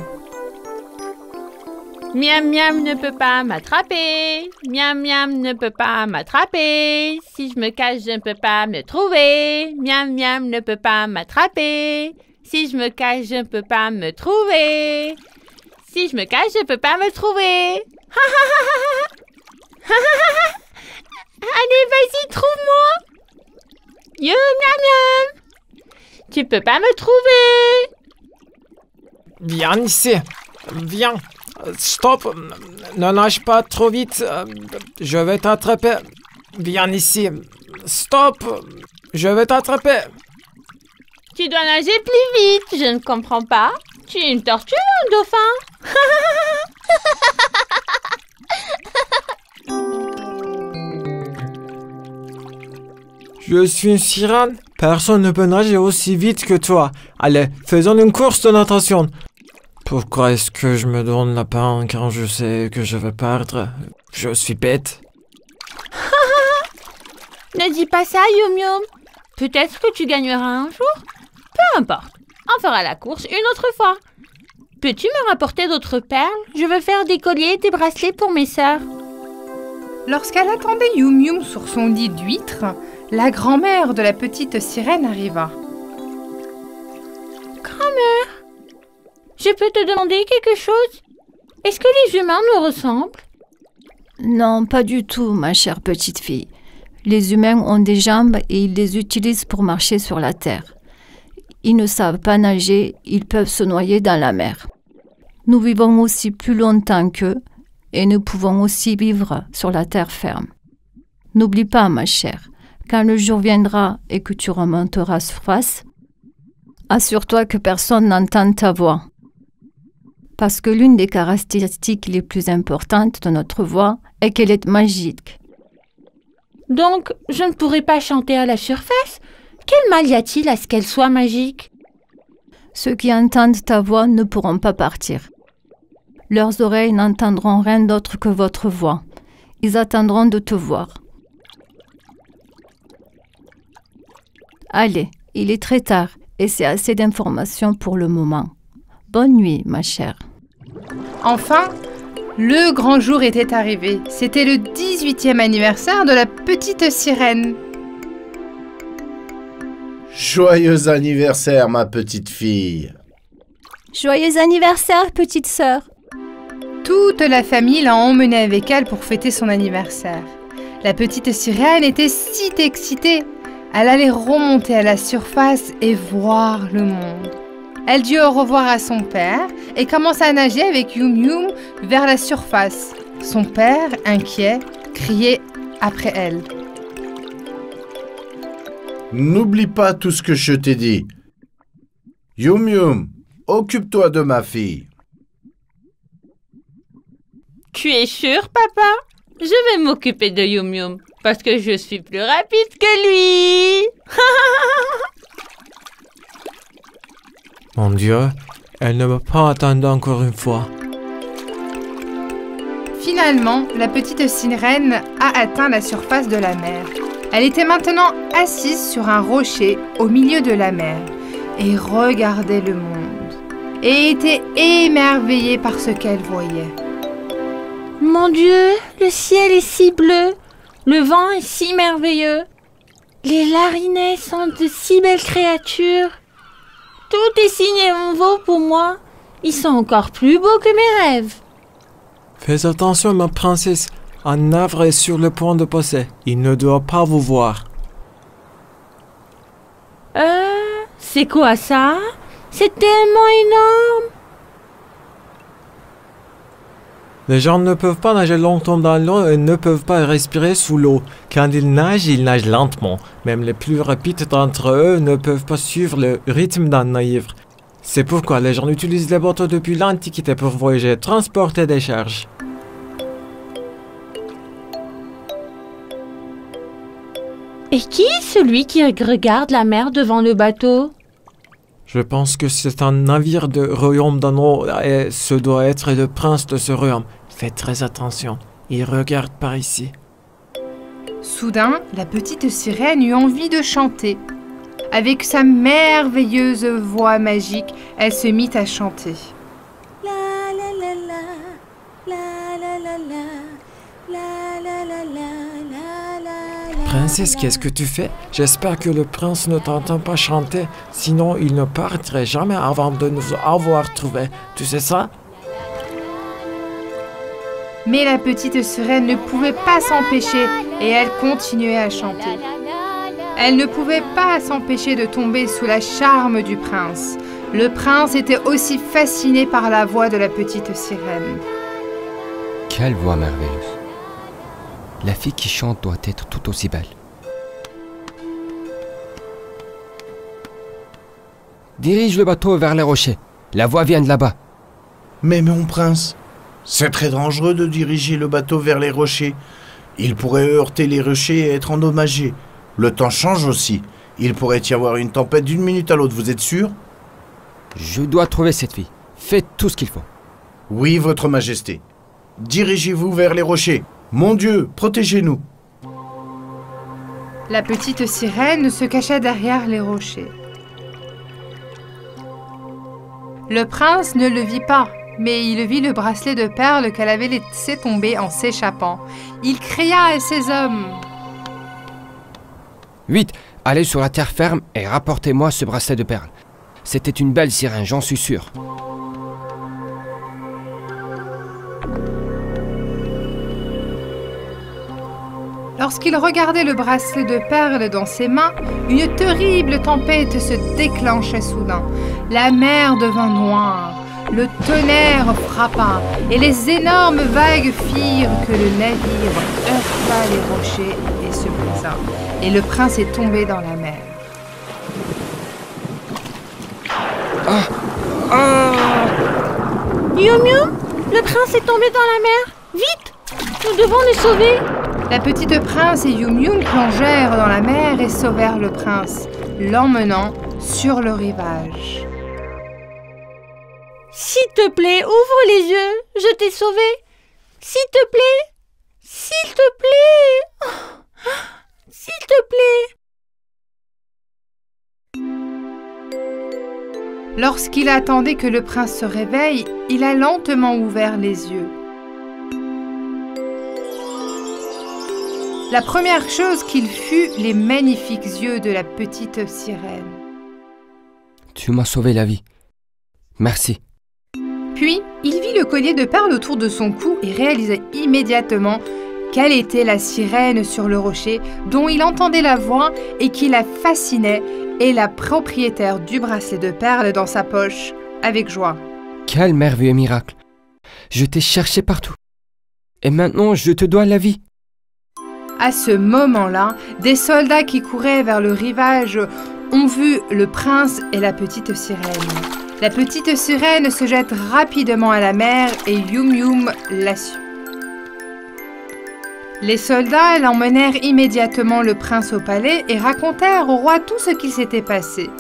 Miam Miam ne peut pas m'attraper. Miam Miam ne peut pas m'attraper. Si je me cache, je ne peux pas me trouver. Miam Miam ne peut pas m'attraper. Si je me cache, je ne peux pas me trouver. Si je me cache, je ne peux pas me trouver. Allez, vas-y, trouve-moi. Yo, Miam Miam. Tu peux pas me trouver.
Viens ici. Viens. Stop. Ne nage pas trop vite. Je vais t'attraper. Viens ici. Stop. Je vais t'attraper.
Tu dois nager plus vite, je ne comprends pas. Tu es une tortue ou un dauphin?
Je suis une sirène. Personne ne peut nager aussi vite que toi. Allez, faisons une course de natation. Pourquoi est-ce que je me donne la peine quand je sais que je vais perdre? Je suis bête.
Ne dis pas ça, Yum Yum. Peut-être que tu gagneras un jour. Peu importe. On fera la course une autre fois. Peux-tu me rapporter d'autres perles? Je veux faire des colliers et des bracelets pour mes sœurs.
Lorsqu'elle attendait Yum Yum sur son lit d'huître, la grand-mère de la petite sirène arriva.
Grand-mère, je peux te demander quelque chose? Est-ce que les humains nous ressemblent?
Non, pas du tout, ma chère petite fille. Les humains ont des jambes et ils les utilisent pour marcher sur la terre. Ils ne savent pas nager, ils peuvent se noyer dans la mer. Nous vivons aussi plus longtemps qu'eux et nous pouvons aussi vivre sur la terre ferme. N'oublie pas, ma chère, Quand le jour viendra et que tu remonteras à surface, assure-toi que personne n'entende ta voix. Parce que l'une des caractéristiques les plus importantes de notre voix est qu'elle est magique.
Donc, je ne pourrai pas chanter à la surface? Quel mal y a-t-il à ce qu'elle soit magique?
Ceux qui entendent ta voix ne pourront pas partir. Leurs oreilles n'entendront rien d'autre que votre voix. Ils attendront de te voir. Allez, il est très tard et c'est assez d'informations pour le moment. Bonne nuit, ma chère.
Enfin, le grand jour était arrivé. C'était le 18e anniversaire de la petite sirène.
Joyeux anniversaire, ma petite fille.
Joyeux anniversaire, petite sœur.
Toute la famille l'a emmenée avec elle pour fêter son anniversaire. La petite sirène était si excitée. Elle allait remonter à la surface et voir le monde. Elle dit au revoir à son père et commence à nager avec Yum Yum vers la surface. Son père, inquiet, criait après elle.
N'oublie pas tout ce que je t'ai dit. Yum Yum, occupe-toi de ma fille.
Tu es sûr, papa? Je vais m'occuper de Yum Yum parce que je suis plus rapide que lui.
Mon Dieu, elle ne m'a pas attendu encore une fois.
Finalement, la petite sirène a atteint la surface de la mer. Elle était maintenant assise sur un rocher au milieu de la mer et regardait le monde et était émerveillée par ce qu'elle voyait.
Mon Dieu, le ciel est si bleu, le vent est si merveilleux, les larinets sont de si belles créatures. Tout est signé nouveau pour moi. Ils sont encore plus beaux que mes rêves.
Fais attention, ma princesse. Un arbre est sur le point de passer. Il ne doit pas vous voir.
C'est quoi ça? C'est tellement énorme.
Les gens ne peuvent pas nager longtemps dans l'eau et ne peuvent pas respirer sous l'eau. Quand ils nagent lentement. Même les plus rapides d'entre eux ne peuvent pas suivre le rythme d'un navire. C'est pourquoi les gens utilisent les bateaux depuis l'Antiquité pour voyager et transporter des charges.
Et qui est celui qui regarde la mer devant le bateau?
Je pense que c'est un navire de royaume d'un eau et ce doit être le prince de ce royaume. Faites très attention, il regarde par ici.
Soudain, la petite sirène eut envie de chanter. Avec sa merveilleuse voix magique, elle se mit à chanter.
La la la la, la la la la, la la la la, la la la.
Princesse, qu'est-ce que tu fais? J'espère que le prince ne t'entend pas chanter, sinon il ne partirait jamais avant de nous avoir trouvés. Tu sais ça?
Mais la petite sirène ne pouvait pas s'empêcher et elle continuait à chanter. Elle ne pouvait pas s'empêcher de tomber sous la charme du prince. Le prince était aussi fasciné par la voix de la petite sirène.
Quelle voix merveilleuse. La fille qui chante doit être tout aussi belle. Dirige le bateau vers les rochers. La voix vient de là-bas.
Mais mon prince, c'est très dangereux de diriger le bateau vers les rochers. Il pourrait heurter les rochers et être endommagé. Le temps change aussi. Il pourrait y avoir une tempête d'une minute à l'autre, vous êtes sûr?
Je dois trouver cette fille. Faites tout ce qu'il faut.
Oui, votre majesté. Dirigez-vous vers les rochers. Mon Dieu, protégez-nous.
La petite sirène se cacha derrière les rochers. Le prince ne le vit pas, mais il vit le bracelet de perles qu'elle avait laissé tomber en s'échappant. Il cria à ses hommes.
Vite, allez sur la terre ferme et rapportez-moi ce bracelet de perles. C'était une belle sirène, j'en suis sûr.
Lorsqu'il regardait le bracelet de perles dans ses mains, une terrible tempête se déclencha soudain. La mer devint noire. le tonnerre frappa et les énormes vagues firent que le navire heurta les rochers et se brisa. Et le prince est tombé dans la mer.
Yum Yum, le prince est tombé dans la mer. Vite, nous devons le sauver.
La petite prince et Yum Yum plongèrent dans la mer et sauvèrent le prince, l'emmenant sur le rivage.
S'il te plaît, ouvre les yeux. Je t'ai sauvé. S'il te plaît. S'il te plaît. Oh, s'il te plaît.
Lorsqu'il attendait que le prince se réveille, il a lentement ouvert les yeux. La première chose qu'il fut, les magnifiques yeux de la petite sirène.
Tu m'as sauvé la vie. Merci.
Puis, il vit le collier de perles autour de son cou et réalisa immédiatement quelle était la sirène sur le rocher dont il entendait la voix et qui la fascinait, et la propriétaire du bracelet de perles dans sa poche, avec joie.
Quel merveilleux miracle. Je t'ai cherché partout. Et maintenant, je te dois la vie.
À ce moment-là, des soldats qui couraient vers le rivage ont vu le prince et la petite sirène. La petite sirène se jette rapidement à la mer et Yum Yum la suit. Les soldats l'emmenèrent immédiatement le prince au palais et racontèrent au roi tout ce qu'il s'était passé.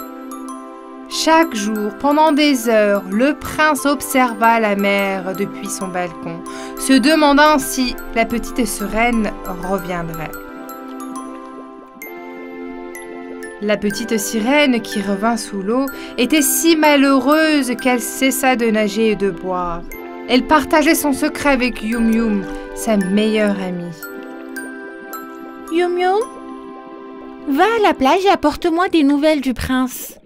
Chaque jour, pendant des heures, le prince observa la mer depuis son balcon, se demandant si la petite sirène reviendrait. La petite sirène qui revint sous l'eau était si malheureuse qu'elle cessa de nager et de boire. Elle partageait son secret avec Yum Yum, sa meilleure amie.
Yum Yum, va à la plage et apporte-moi des nouvelles du prince.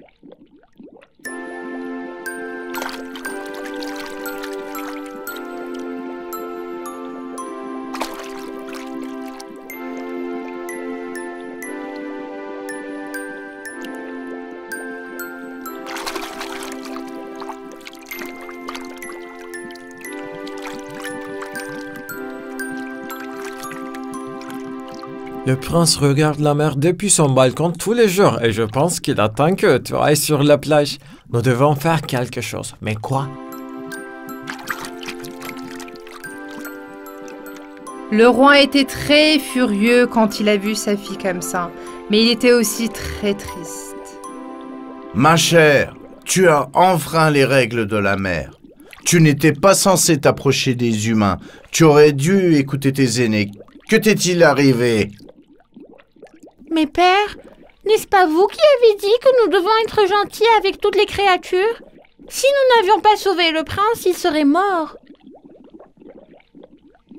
Le prince regarde la mer depuis son balcon tous les jours et je pense qu'il attend que tu ailles sur la plage. Nous devons faire quelque chose. Mais quoi?
Le roi était très furieux quand il a vu sa fille comme ça, mais il était aussi très triste.
Ma chère, tu as enfreint les règles de la mer. Tu n'étais pas censé t'approcher des humains. Tu aurais dû écouter tes aînés. Que t'est-il arrivé?
Mais père, n'est-ce pas vous qui avez dit que nous devons être gentils avec toutes les créatures? Si nous n'avions pas sauvé le prince, il serait mort.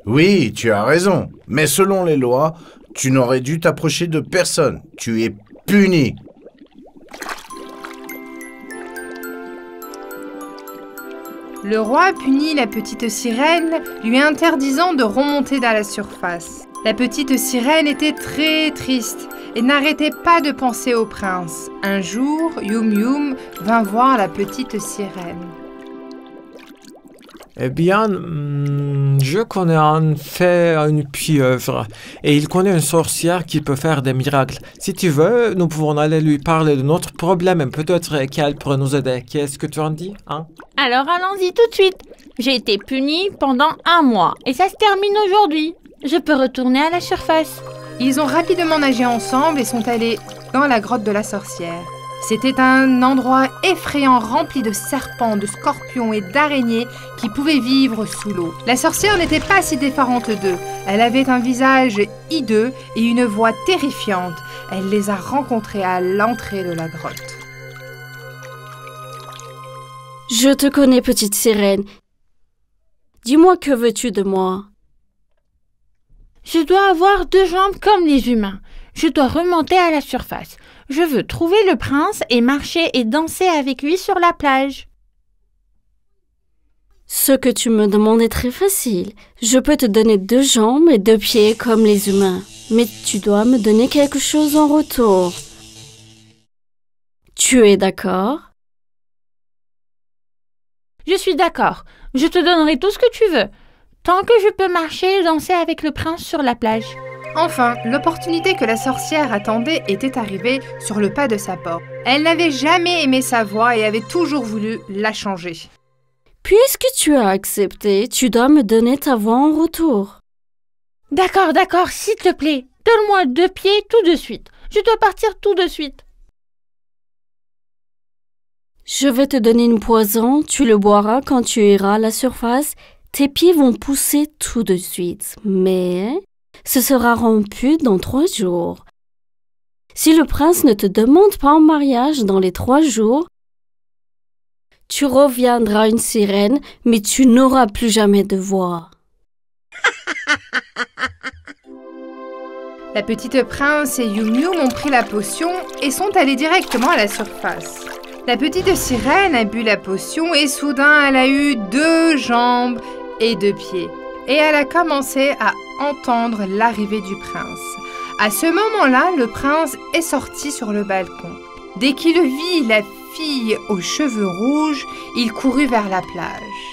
Oui, tu as raison. Mais selon les lois, tu n'aurais dû t'approcher de personne. Tu es puni.
Le roi punit la petite sirène, lui interdisant de remonter à la surface. La petite sirène était très triste et n'arrêtait pas de penser au prince. Un jour, Yum Yum vint voir la petite sirène.
Eh bien, je connais en fait une pieuvre et il connaît une sorcière qui peut faire des miracles. Si tu veux, nous pouvons aller lui parler de notre problème et peut-être qu'elle pourrait nous aider. Qu'est-ce que tu en dis, hein?
Alors allons-y tout de suite. J'ai été punie pendant 1 mois et ça se termine aujourd'hui. Je peux retourner à la surface.
Ils ont rapidement nagé ensemble et sont allés dans la grotte de la sorcière. C'était un endroit effrayant rempli de serpents, de scorpions et d'araignées qui pouvaient vivre sous l'eau. La sorcière n'était pas si différente d'eux. Elle avait un visage hideux et une voix terrifiante. Elle les a rencontrés à l'entrée de la grotte.
Je te connais, petite sirène. Dis-moi, que veux-tu de moi?
Je dois avoir 2 jambes comme les humains. Je dois remonter à la surface. Je veux trouver le prince et marcher et danser avec lui sur la plage.
Ce que tu me demandes est très facile. Je peux te donner 2 jambes et 2 pieds comme les humains. Mais tu dois me donner quelque chose en retour. Tu es d'accord?
Je suis d'accord. Je te donnerai tout ce que tu veux. Tant que je peux marcher et danser avec le prince sur la plage.
Enfin, l'opportunité que la sorcière attendait était arrivée sur le pas de sa porte. Elle n'avait jamais aimé sa voix et avait toujours voulu la changer.
Puisque tu as accepté, tu dois me donner ta voix en retour.
D'accord, s'il te plaît. Donne-moi 2 pieds tout de suite. Je dois partir tout de suite.
Je vais te donner une poison, tu le boiras quand tu iras à la surface. Tes pieds vont pousser tout de suite, mais ce sera rompu dans 3 jours. Si le prince ne te demande pas en mariage dans les 3 jours, tu reviendras une sirène, mais tu n'auras plus jamais de voix.
La petite prince et Yum Yum ont pris la potion et sont allés directement à la surface. La petite sirène a bu la potion et soudain elle a eu 2 jambes et 2 pieds. Et elle a commencé à entendre l'arrivée du prince. À ce moment-là, le prince est sorti sur le balcon. Dès qu'il vit la fille aux cheveux rouges, il courut vers la plage.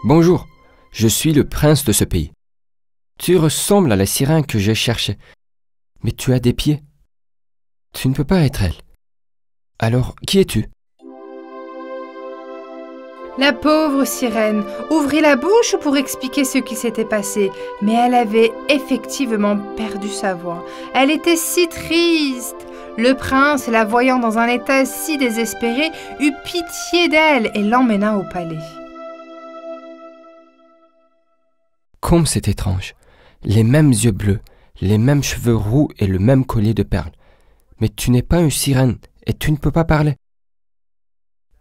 Bonjour, je suis le prince de ce pays. Tu ressembles à la sirène que je cherchais, mais tu as des pieds. Tu ne peux pas être elle. Alors, qui es-tu?
La pauvre sirène ouvrit la bouche pour expliquer ce qui s'était passé, mais elle avait effectivement perdu sa voix. Elle était si triste. Le prince, la voyant dans un état si désespéré, eut pitié d'elle et l'emmena au palais.
Comme c'est étrange. Les mêmes yeux bleus, les mêmes cheveux roux et le même collier de perles. Mais tu n'es pas une sirène et tu ne peux pas parler.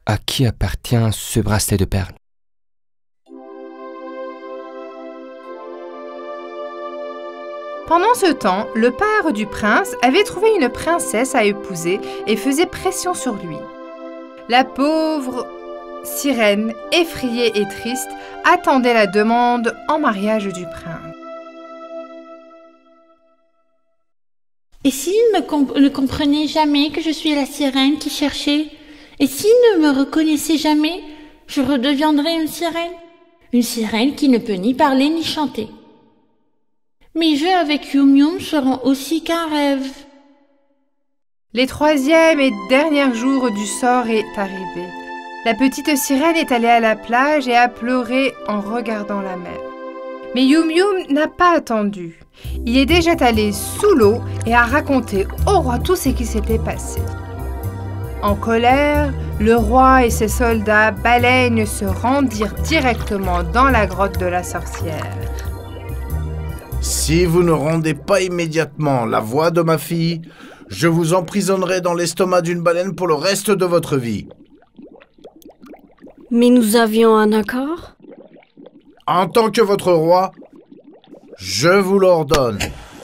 À qui appartient ce bracelet de perles?
Pendant ce temps, le père du prince avait trouvé une princesse à épouser et faisait pression sur lui. La pauvre sirène, effrayée et triste, attendait la demande en mariage du prince.
Et s'il ne comprenait jamais que je suis la sirène qui cherchait? Et s'il ne me reconnaissait jamais, je redeviendrais une sirène? Une sirène qui ne peut ni parler ni chanter. Mes jeux avec Yum Yum seront aussi qu'un rêve.
Les 3e et derniers jours du sort est arrivé. La petite sirène est allée à la plage et a pleuré en regardant la mer. Mais Yum Yum n'a pas attendu. Il est déjà allé sous l'eau et a raconté au roi tout ce qui s'était passé. En colère, le roi et ses soldats baleines se rendirent directement dans la grotte de la sorcière.
Si vous ne rendez pas immédiatement la voix de ma fille, je vous emprisonnerai dans l'estomac d'une baleine pour le reste de votre vie.
Mais nous avions un accord?
En tant que votre roi, je vous l'ordonne.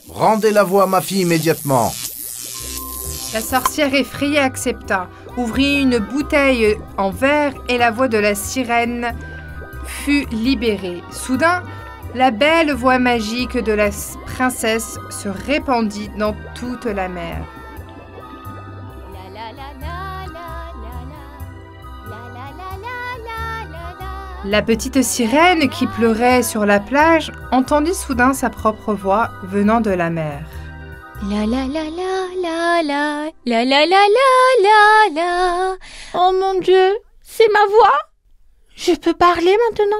Rendez la voix à ma fille immédiatement.
La sorcière effrayée accepta, ouvrit une bouteille en verre et la voix de la sirène fut libérée. Soudain, la belle voix magique de la princesse se répandit dans toute la mer. La petite sirène qui pleurait sur la plage entendit soudain sa propre voix venant de la mer.
La la la la la la la la la la la la.
Oh mon Dieu, c'est ma voix? Je peux parler maintenant?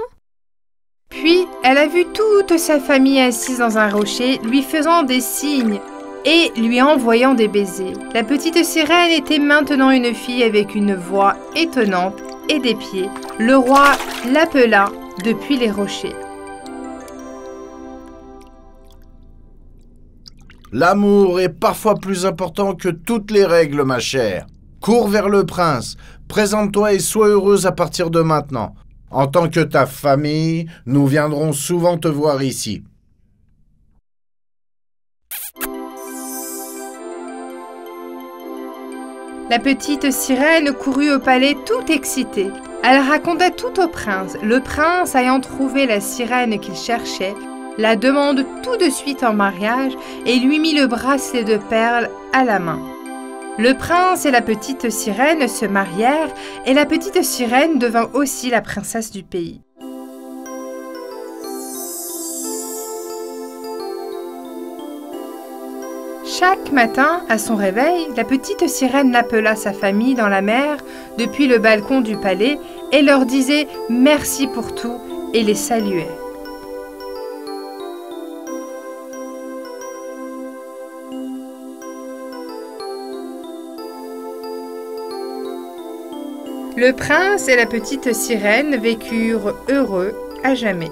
Puis, elle a vu toute sa famille assise dans un rocher, lui faisant des signes et lui envoyant des baisers. La petite sirène était maintenant une fille avec une voix étonnante et des pieds. Le roi l'appela depuis les rochers.
L'amour est parfois plus important que toutes les règles, ma chère. Cours vers le prince, présente-toi et sois heureuse à partir de maintenant. En tant que ta famille, nous viendrons souvent te voir ici.
La petite sirène courut au palais tout excitée. Elle raconta tout au prince. Le prince, ayant trouvé la sirène qu'il cherchait, la demande tout de suite en mariage et lui mit le bracelet de perles à la main. Le prince et la petite sirène se marièrent et la petite sirène devint aussi la princesse du pays. Chaque matin, à son réveil, la petite sirène appela sa famille dans la mer depuis le balcon du palais et leur disait merci pour tout et les saluait. Le prince et la petite sirène vécurent heureux à jamais.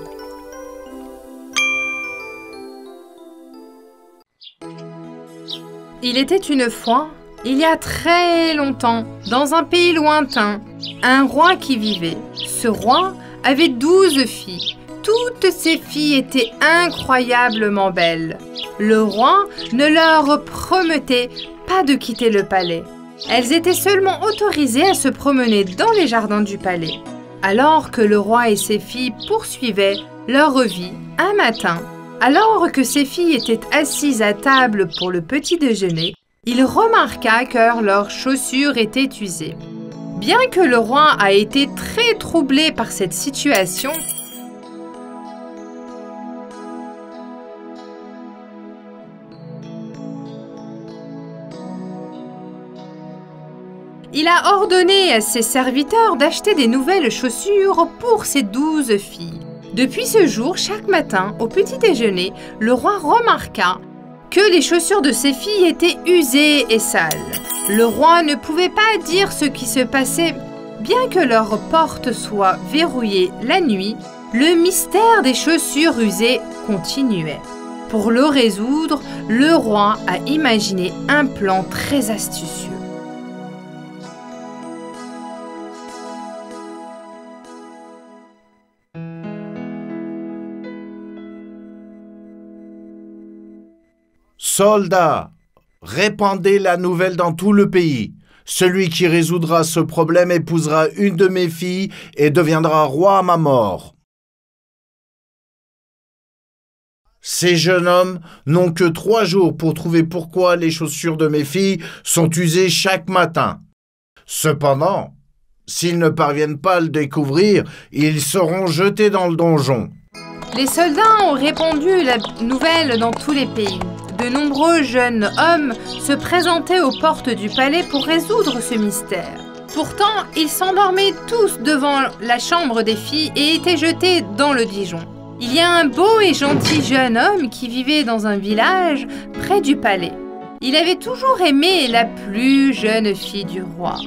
Il était une fois, il y a très longtemps, dans un pays lointain, un roi qui vivait. Ce roi avait 12 filles. Toutes ces filles étaient incroyablement belles. Le roi ne leur promettait pas de quitter le palais. Elles étaient seulement autorisées à se promener dans les jardins du palais. Alors que le roi et ses filles poursuivaient leur vie, un matin, alors que ses filles étaient assises à table pour le petit déjeuner, il remarqua que leurs chaussures étaient usées. Bien que le roi a été très troublé par cette situation, il a ordonné à ses serviteurs d'acheter des nouvelles chaussures pour ses 12 filles. Depuis ce jour, chaque matin, au petit déjeuner, le roi remarqua que les chaussures de ses filles étaient usées et sales. Le roi ne pouvait pas dire ce qui se passait. Bien que leur porte soit verrouillée la nuit, le mystère des chaussures usées continuait. Pour le résoudre, le roi a imaginé un plan très astucieux.
Soldats, répandez la nouvelle dans tout le pays. Celui qui résoudra ce problème épousera une de mes filles et deviendra roi à ma mort. Ces jeunes hommes n'ont que 3 jours pour trouver pourquoi les chaussures de mes filles sont usées chaque matin. Cependant, s'ils ne parviennent pas à le découvrir, ils seront jetés dans le donjon.
Les soldats ont répandu la nouvelle dans tous les pays. De nombreux jeunes hommes se présentaient aux portes du palais pour résoudre ce mystère. Pourtant, ils s'endormaient tous devant la chambre des filles et étaient jetés dans le Dijon. Il y a un beau et gentil jeune homme qui vivait dans un village près du palais. Il avait toujours aimé la plus jeune fille du roi.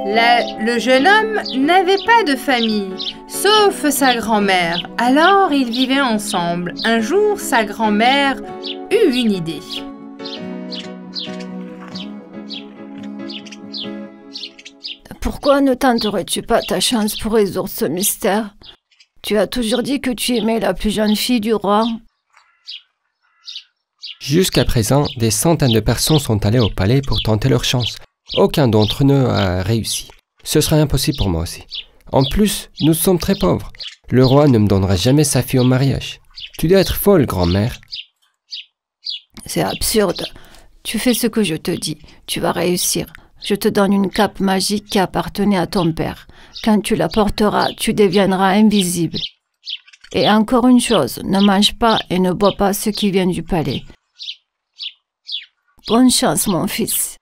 Le jeune homme n'avait pas de famille, sauf sa grand-mère. Alors ils vivaient ensemble. Un jour, sa grand-mère eut une idée.
Pourquoi ne tenterais-tu pas ta chance pour résoudre ce mystère? Tu as toujours dit que tu aimais la plus jeune fille du roi.
Jusqu'à présent, des centaines de personnes sont allées au palais pour tenter leur chance. Aucun d'entre eux a réussi. Ce serait impossible pour moi aussi. En plus, nous sommes très pauvres. Le roi ne me donnera jamais sa fille au mariage. Tu dois être folle, grand-mère.
C'est absurde. Tu fais ce que je te dis. Tu vas réussir. Je te donne une cape magique qui appartenait à ton père. Quand tu la porteras, tu deviendras invisible. Et encore une chose, ne mange pas et ne bois pas ce qui vient du palais. Bonne chance, mon fils.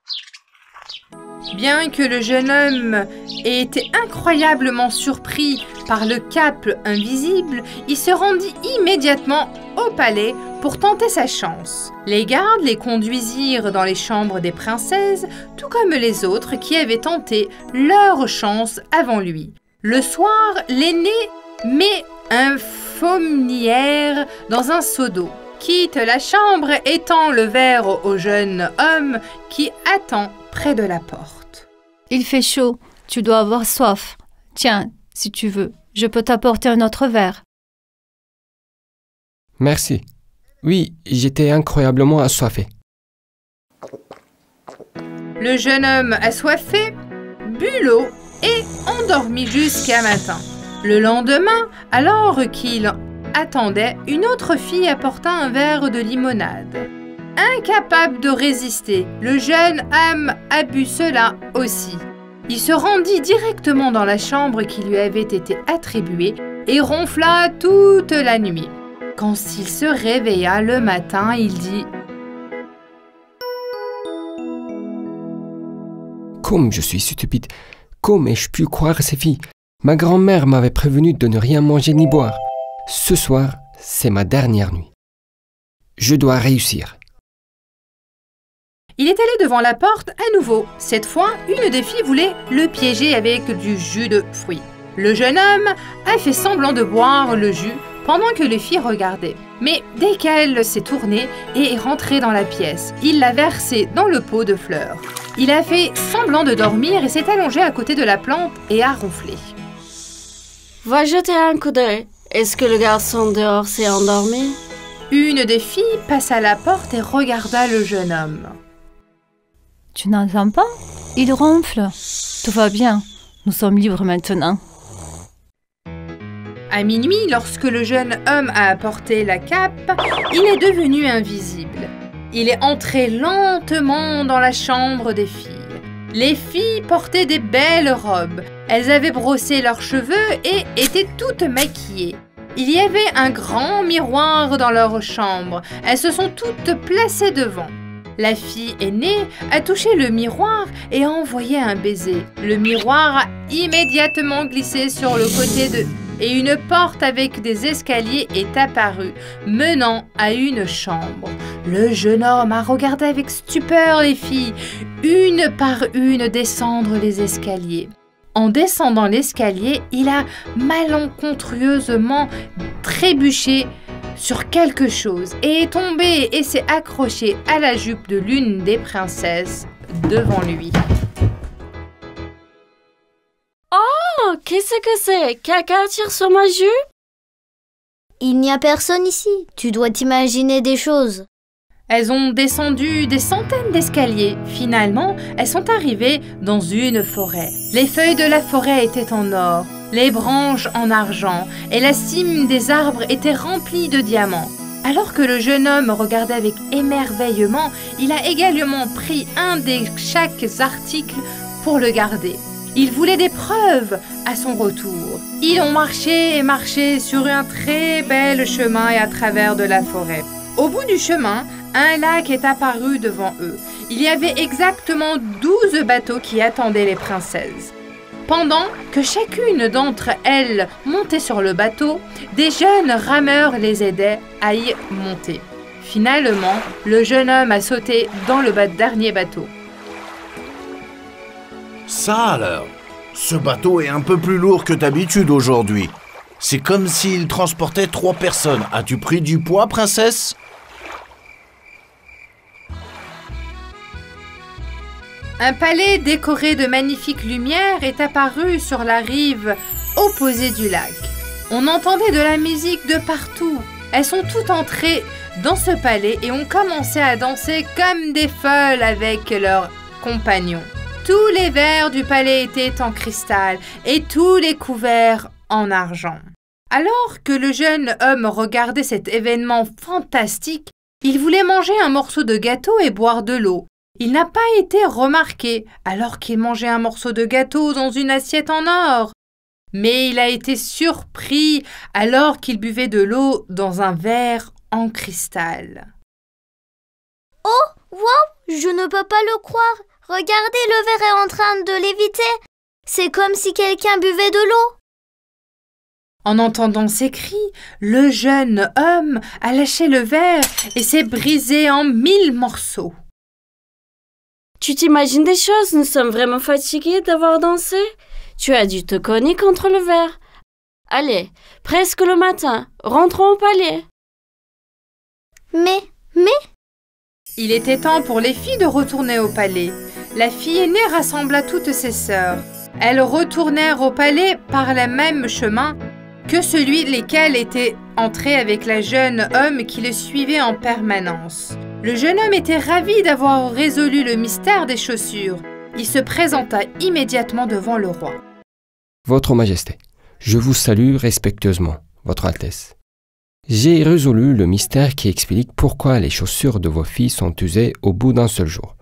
Bien que le jeune homme ait été incroyablement surpris par le cap invisible, il se rendit immédiatement au palais pour tenter sa chance. Les gardes les conduisirent dans les chambres des princesses, tout comme les autres qui avaient tenté leur chance avant lui. Le soir, l'aîné met un faumière dans un seau d'eau, quitte la chambre et tend le verre au jeune homme qui attend près de la porte.
Il fait chaud, tu dois avoir soif. Tiens, si tu veux, je peux t'apporter un autre verre.
Merci. Oui, j'étais incroyablement assoiffé.
Le jeune homme assoiffé but l'eau et endormit jusqu'à matin. Le lendemain, alors qu'il attendait, une autre fille apporta un verre de limonade. Incapable de résister, le jeune homme a bu cela aussi. Il se rendit directement dans la chambre qui lui avait été attribuée et ronfla toute la nuit. Quand il se réveilla le matin, il dit
« Comme je suis stupide, comment ai-je pu croire ces filles? Ma grand-mère m'avait prévenu de ne rien manger ni boire. Ce soir, c'est ma dernière nuit. Je dois réussir. »
Il est allé devant la porte à nouveau. Cette fois, une des filles voulait le piéger avec du jus de fruits. Le jeune homme a fait semblant de boire le jus pendant que les filles regardaient. Mais dès qu'elle s'est tournée et est rentrée dans la pièce, il l'a versé dans le pot de fleurs. Il a fait semblant de dormir et s'est allongé à côté de la plante et a ronflé.
Va jeter un coup d'œil. Est-ce que le garçon dehors s'est endormi?
Une des filles passa la porte et regarda le jeune homme.
Tu n'entends pas? Il ronfle. Tout va bien. Nous sommes libres maintenant.
À minuit, lorsque le jeune homme a apporté la cape, il est devenu invisible. Il est entré lentement dans la chambre des filles. Les filles portaient des belles robes. Elles avaient brossé leurs cheveux et étaient toutes maquillées. Il y avait un grand miroir dans leur chambre. Elles se sont toutes placées devant. La fille aînée a touché le miroir et a envoyé un baiser. Le miroir a immédiatement glissé sur le côté de... Et une porte avec des escaliers est apparue, menant à une chambre. Le jeune homme a regardé avec stupeur les filles, une par une, descendre les escaliers. En descendant l'escalier, il a malencontreusement trébuché sur quelque chose et est tombé et s'est accroché à la jupe de l'une des princesses devant lui.
Oh, qu'est-ce que c'est? Quelqu'un tire sur ma jupe?
Il n'y a personne ici. Tu dois t'imaginer des choses.
Elles ont descendu des centaines d'escaliers. Finalement, elles sont arrivées dans une forêt. Les feuilles de la forêt étaient en or, les branches en argent, et la cime des arbres était remplie de diamants. Alors que le jeune homme regardait avec émerveillement, il a également pris un de chaque article pour le garder. Il voulait des preuves à son retour. Ils ont marché et marché sur un très bel chemin et à travers de la forêt. Au bout du chemin, un lac est apparu devant eux. Il y avait exactement 12 bateaux qui attendaient les princesses. Pendant que chacune d'entre elles montait sur le bateau, des jeunes rameurs les aidaient à y monter. Finalement, le jeune homme a sauté dans le dernier bateau.
Ça alors, ce bateau est un peu plus lourd que d'habitude aujourd'hui. C'est comme s'il transportait 3 personnes. As-tu pris du poids, princesse?
Un palais décoré de magnifiques lumières est apparu sur la rive opposée du lac. On entendait de la musique de partout. Elles sont toutes entrées dans ce palais et ont commencé à danser comme des folles avec leurs compagnons. Tous les verres du palais étaient en cristal et tous les couverts en argent. Alors que le jeune homme regardait cet événement fantastique, il voulait manger un morceau de gâteau et boire de l'eau. Il n'a pas été remarqué alors qu'il mangeait un morceau de gâteau dans une assiette en or. Mais il a été surpris alors qu'il buvait de l'eau dans un verre en cristal.
Oh, wow, je ne peux pas le croire. Regardez, le verre est en train de léviter. C'est comme si quelqu'un buvait de l'eau.
En entendant ces cris, le jeune homme a lâché le verre et s'est brisé en 1000 morceaux.
Tu t'imagines des choses? Nous sommes vraiment fatigués d'avoir dansé. Tu as dû te cogner contre le verre. Allez, presque le matin, rentrons au palais.
Mais...
Il était temps pour les filles de retourner au palais. La fille aînée rassembla toutes ses sœurs. Elles retournèrent au palais par le même chemin que celui lesquels étaient entrés avec la jeune homme qui le suivait en permanence. Le jeune homme était ravi d'avoir résolu le mystère des chaussures. Il se présenta immédiatement devant le roi.
Votre Majesté, je vous salue respectueusement, Votre Altesse. J'ai résolu le mystère qui explique pourquoi les chaussures de vos filles sont usées au bout d'un seul jour.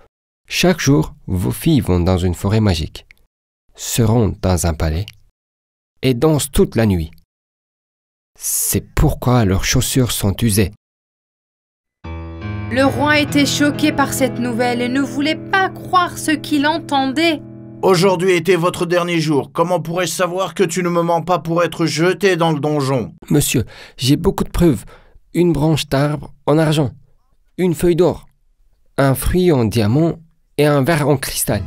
Chaque jour, vos filles vont dans une forêt magique, se rendent dans un palais et dansent toute la nuit. C'est pourquoi leurs chaussures sont usées.
Le roi était choqué par cette nouvelle et ne voulait pas croire ce qu'il entendait.
Aujourd'hui était votre dernier jour. Comment pourrais-je savoir que tu ne me mens pas pour être jeté dans le donjon?
Monsieur, j'ai beaucoup de preuves. Une branche d'arbre en argent, une feuille d'or, un fruit en diamant et un verre en cristal.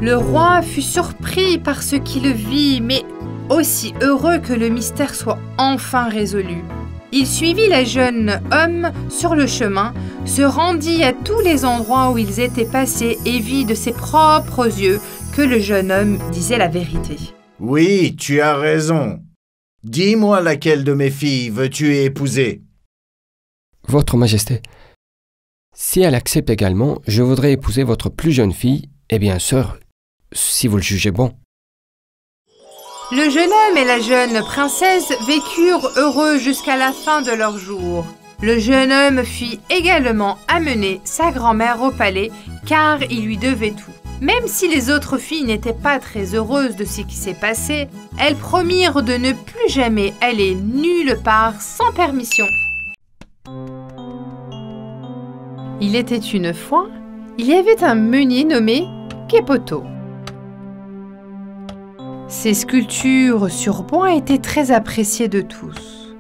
Le roi fut surpris par ce qu'il vit, mais aussi heureux que le mystère soit enfin résolu. Il suivit le jeune homme sur le chemin, se rendit à tous les endroits où ils étaient passés et vit de ses propres yeux que le jeune homme disait la vérité.
Oui, tu as raison. Dis-moi laquelle de mes filles veux-tu épouser?
Votre Majesté, si elle accepte également, je voudrais épouser votre plus jeune fille, et bien sûr, si vous le jugez bon.
Le jeune homme et la jeune princesse vécurent heureux jusqu'à la fin de leur jour. Le jeune homme fit également amener sa grand-mère au palais car il lui devait tout. Même si les autres filles n'étaient pas très heureuses de ce qui s'est passé, elles promirent de ne plus jamais aller nulle part sans permission. Il était une fois, il y avait un meunier nommé Kepoto. Ses sculptures sur bois étaient très appréciées de tous.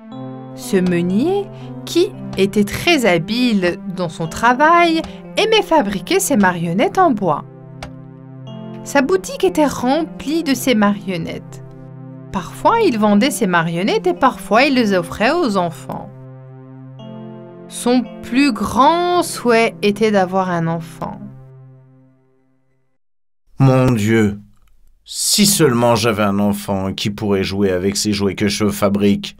Ce meunier, qui était très habile dans son travail, aimait fabriquer ses marionnettes en bois. Sa boutique était remplie de ses marionnettes. Parfois, il vendait ses marionnettes et parfois, il les offrait aux enfants. Son plus grand souhait était d'avoir un enfant.
Mon Dieu! Si seulement j'avais un enfant qui pourrait jouer avec ces jouets que je fabrique,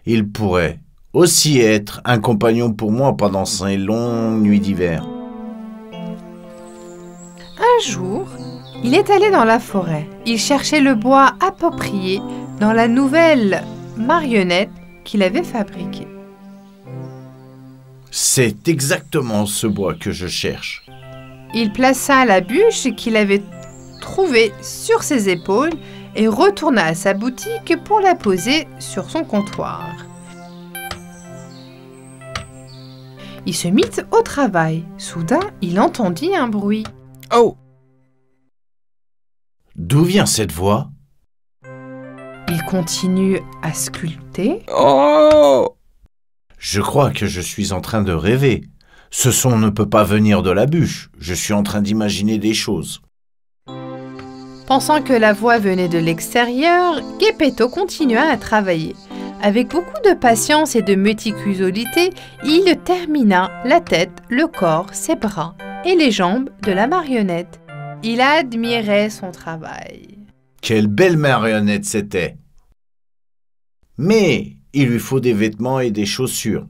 il pourrait aussi être un compagnon pour moi pendant ces longues nuits d'hiver.
Un jour, il est allé dans la forêt. Il cherchait le bois approprié dans la nouvelle marionnette qu'il avait fabriquée.
C'est exactement ce bois que je cherche.
Il plaça la bûche qu'il avait trouvée sur ses épaules et retourna à sa boutique pour la poser sur son comptoir. Il se mit au travail. Soudain, il entendit un bruit.
Oh!
D'où vient cette voix?
Il continue à sculpter.
Oh!
Je crois que je suis en train de rêver. Ce son ne peut pas venir de la bûche. Je suis en train d'imaginer des choses.
Pensant que la voix venait de l'extérieur, Geppetto continua à travailler. Avec beaucoup de patience et de méticulosité, il termina la tête, le corps, ses bras et les jambes de la marionnette. Il admirait son travail.
Quelle belle marionnette c'était! Mais il lui faut des vêtements et des chaussures.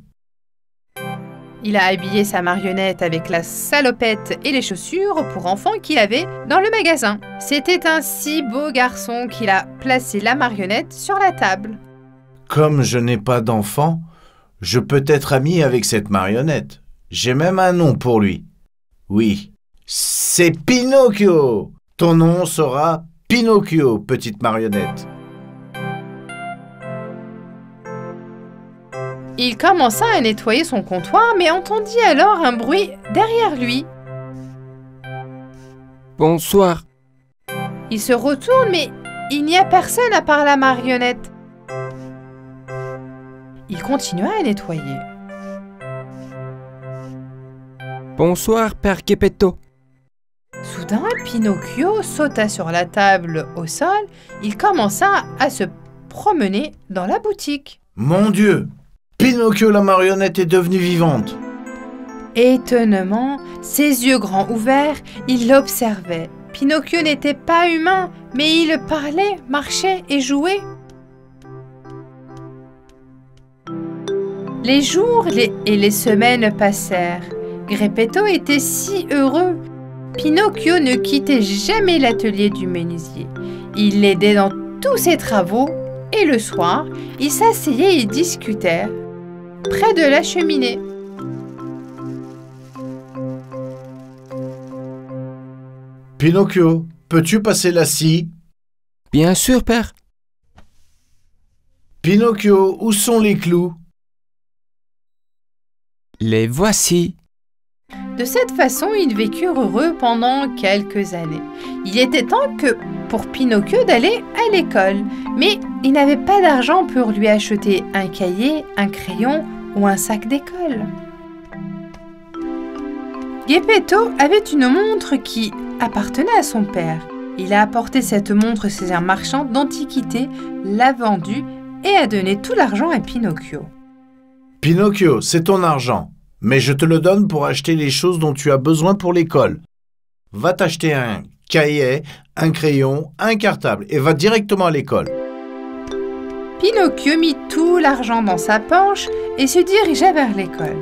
Il a habillé sa marionnette avec la salopette et les chaussures pour enfants qu'il avait dans le magasin. C'était un si beau garçon qu'il a placé la marionnette sur la table.
Comme je n'ai pas d'enfant, je peux être ami avec cette marionnette. J'ai même un nom pour lui. Oui, c'est Pinocchio. Ton nom sera Pinocchio, petite marionnette.
Il commença à nettoyer son comptoir, mais entendit alors un bruit derrière lui.
Bonsoir.
Il se retourne, mais il n'y a personne à part la marionnette. Il continua à nettoyer.
Bonsoir, Père Geppetto.
Soudain, Pinocchio sauta sur la table au sol. Il commença à se promener dans la boutique.
Mon Dieu! Pinocchio la marionnette est devenue vivante.
Étonnement, ses yeux grands ouverts, il l'observait. Pinocchio n'était pas humain, mais il parlait, marchait et jouait. Les jours et les semaines passèrent. Geppetto était si heureux. Pinocchio ne quittait jamais l'atelier du menuisier. Il l'aidait dans tous ses travaux et le soir, ils s'asseyaient et discutèrent. près de la cheminée.
Pinocchio, peux-tu passer la scie?
Bien sûr, père.
Pinocchio, où sont les clous?
Les voici.
De cette façon, ils vécurent heureux pendant quelques années. Il était temps pour Pinocchio d'aller à l'école, mais il n'avait pas d'argent pour lui acheter un cahier, un crayon ou un sac d'école. Geppetto avait une montre qui appartenait à son père. Il a apporté cette montre chez un marchand d'antiquités, l'a vendue et a donné tout l'argent à Pinocchio.
Pinocchio, c'est ton argent, mais je te le donne pour acheter les choses dont tu as besoin pour l'école. Va t'acheter un cahier, un crayon, un cartable et va directement à l'école.
Pinocchio mit tout l'argent dans sa poche et se dirigea vers l'école.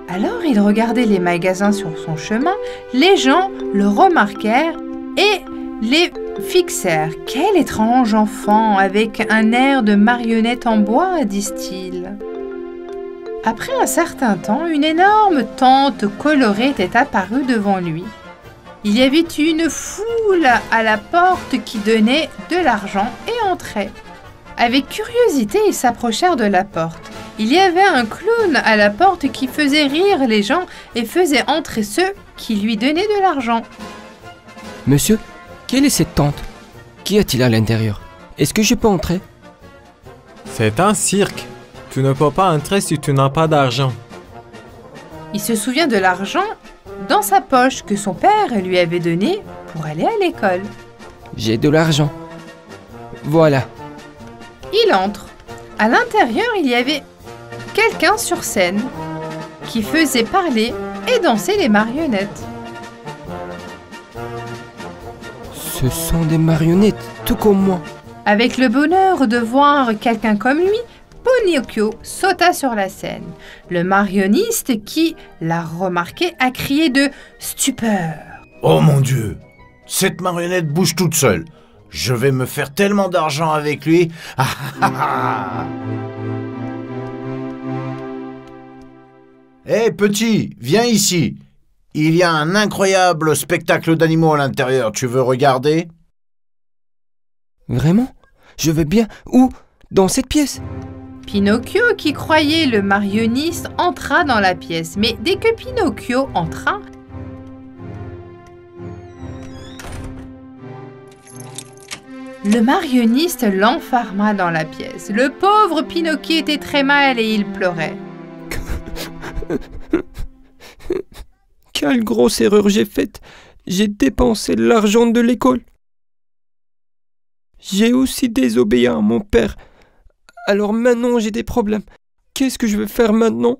Alors il regardait les magasins sur son chemin, les gens le remarquèrent et les fixèrent. « Quel étrange enfant, avec un air de marionnette en bois », disent-ils. Après un certain temps, une énorme tente colorée était apparue devant lui. Il y avait une foule à la porte qui donnait de l'argent et entrait. Avec curiosité, ils s'approchèrent de la porte. Il y avait un clown à la porte qui faisait rire les gens et faisait entrer ceux qui lui donnaient de l'argent.
Monsieur, quelle est cette tente? Qu'y a-t-il à l'intérieur? Est-ce que je peux entrer?
C'est un cirque. Tu ne peux pas entrer si tu n'as pas d'argent.
Il se souvient de l'argent dans sa poche que son père lui avait donné pour aller à l'école.
J'ai de l'argent. Voilà.
Il entre. À l'intérieur, il y avait quelqu'un sur scène qui faisait parler et danser les marionnettes.
Ce sont des marionnettes, tout comme moi.
Avec le bonheur de voir quelqu'un comme lui, Pinocchio sauta sur la scène. Le marionniste qui l'a remarqué a crié de stupeur.
« Oh mon Dieu! Cette marionnette bouge toute seule. Je vais me faire tellement d'argent avec lui. Ah, ah, ah. Hé, petit, viens ici. Il y a un incroyable spectacle d'animaux à l'intérieur. Tu veux regarder?
Vraiment? Je veux bien. Où? Dans cette pièce?
Pinocchio, qui croyait le marionniste, entra dans la pièce. Mais dès que Pinocchio entra, le marionniste l'enferma dans la pièce. Le pauvre Pinocchio était très mal et il pleurait.
Quelle grosse erreur j'ai faite! J'ai dépensé l'argent de l'école. J'ai aussi désobéi à mon père. Alors maintenant j'ai des problèmes. Qu'est-ce que je vais faire maintenant?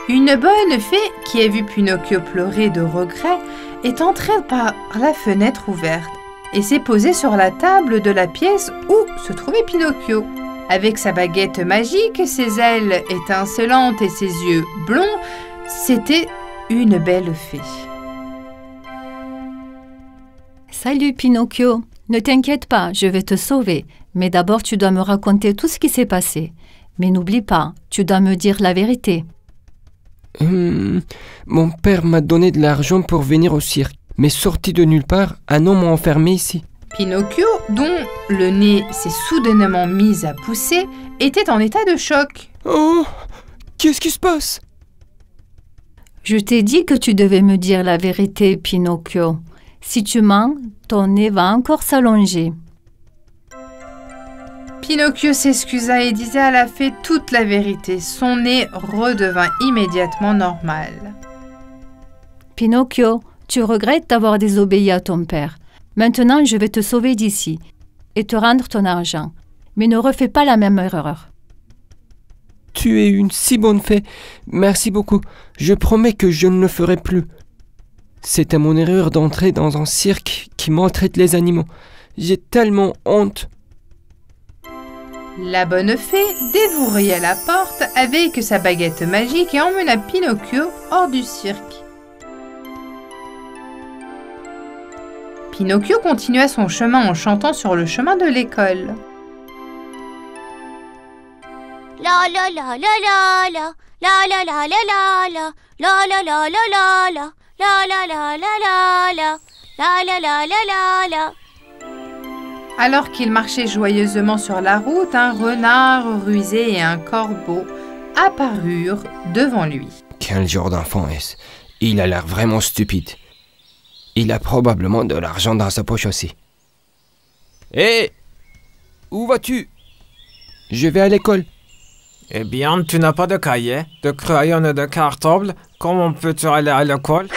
Une bonne fée, qui a vu Pinocchio pleurer de regret, est entrée par la fenêtre ouverte et s'est posée sur la table de la pièce où se trouvait Pinocchio. Avec sa baguette magique, ses ailes étincelantes et ses yeux blonds, c'était une belle fée.
Salut Pinocchio, ne t'inquiète pas, je vais te sauver. Mais d'abord tu dois me raconter tout ce qui s'est passé. Mais n'oublie pas, tu dois me dire la vérité.
Mon père m'a donné de l'argent pour venir au cirque. Mais sorti de nulle part, un homme m'a enfermé ici.
Pinocchio, dont le nez s'est soudainement mis à pousser, était en état de choc.
Oh! Qu'est-ce qui se passe?
Je t'ai dit que tu devais me dire la vérité, Pinocchio. Si tu mens, ton nez va encore s'allonger.
Pinocchio s'excusa et disait à la fée toute la vérité. Son nez redevint immédiatement normal.
Pinocchio, tu regrettes d'avoir désobéi à ton père. Maintenant, je vais te sauver d'ici et te rendre ton argent. Mais ne refais pas la même erreur.
Tu es une si bonne fée. Merci beaucoup. Je promets que je ne le ferai plus. C'était mon erreur d'entrer dans un cirque qui maltraite les animaux. J'ai tellement honte.
La bonne fée déverrouilla la porte avec sa baguette magique et emmena Pinocchio hors du cirque. Pinocchio continua son chemin en chantant sur le chemin de l'école.
La la la la la la, la la la la la la, la la la la la la, la la la la la la, la la la la la la.
Alors qu'il marchait joyeusement sur la route, un renard rusé et un corbeau apparurent devant lui.
Quel genre d'enfant est-ce? Il a l'air vraiment stupide. Il a probablement de l'argent dans sa poche aussi. Hé! Où vas-tu? Je vais à l'école.
Eh bien, tu n'as pas de cahier, de crayon et de cartable. Comment peux-tu aller à l'école?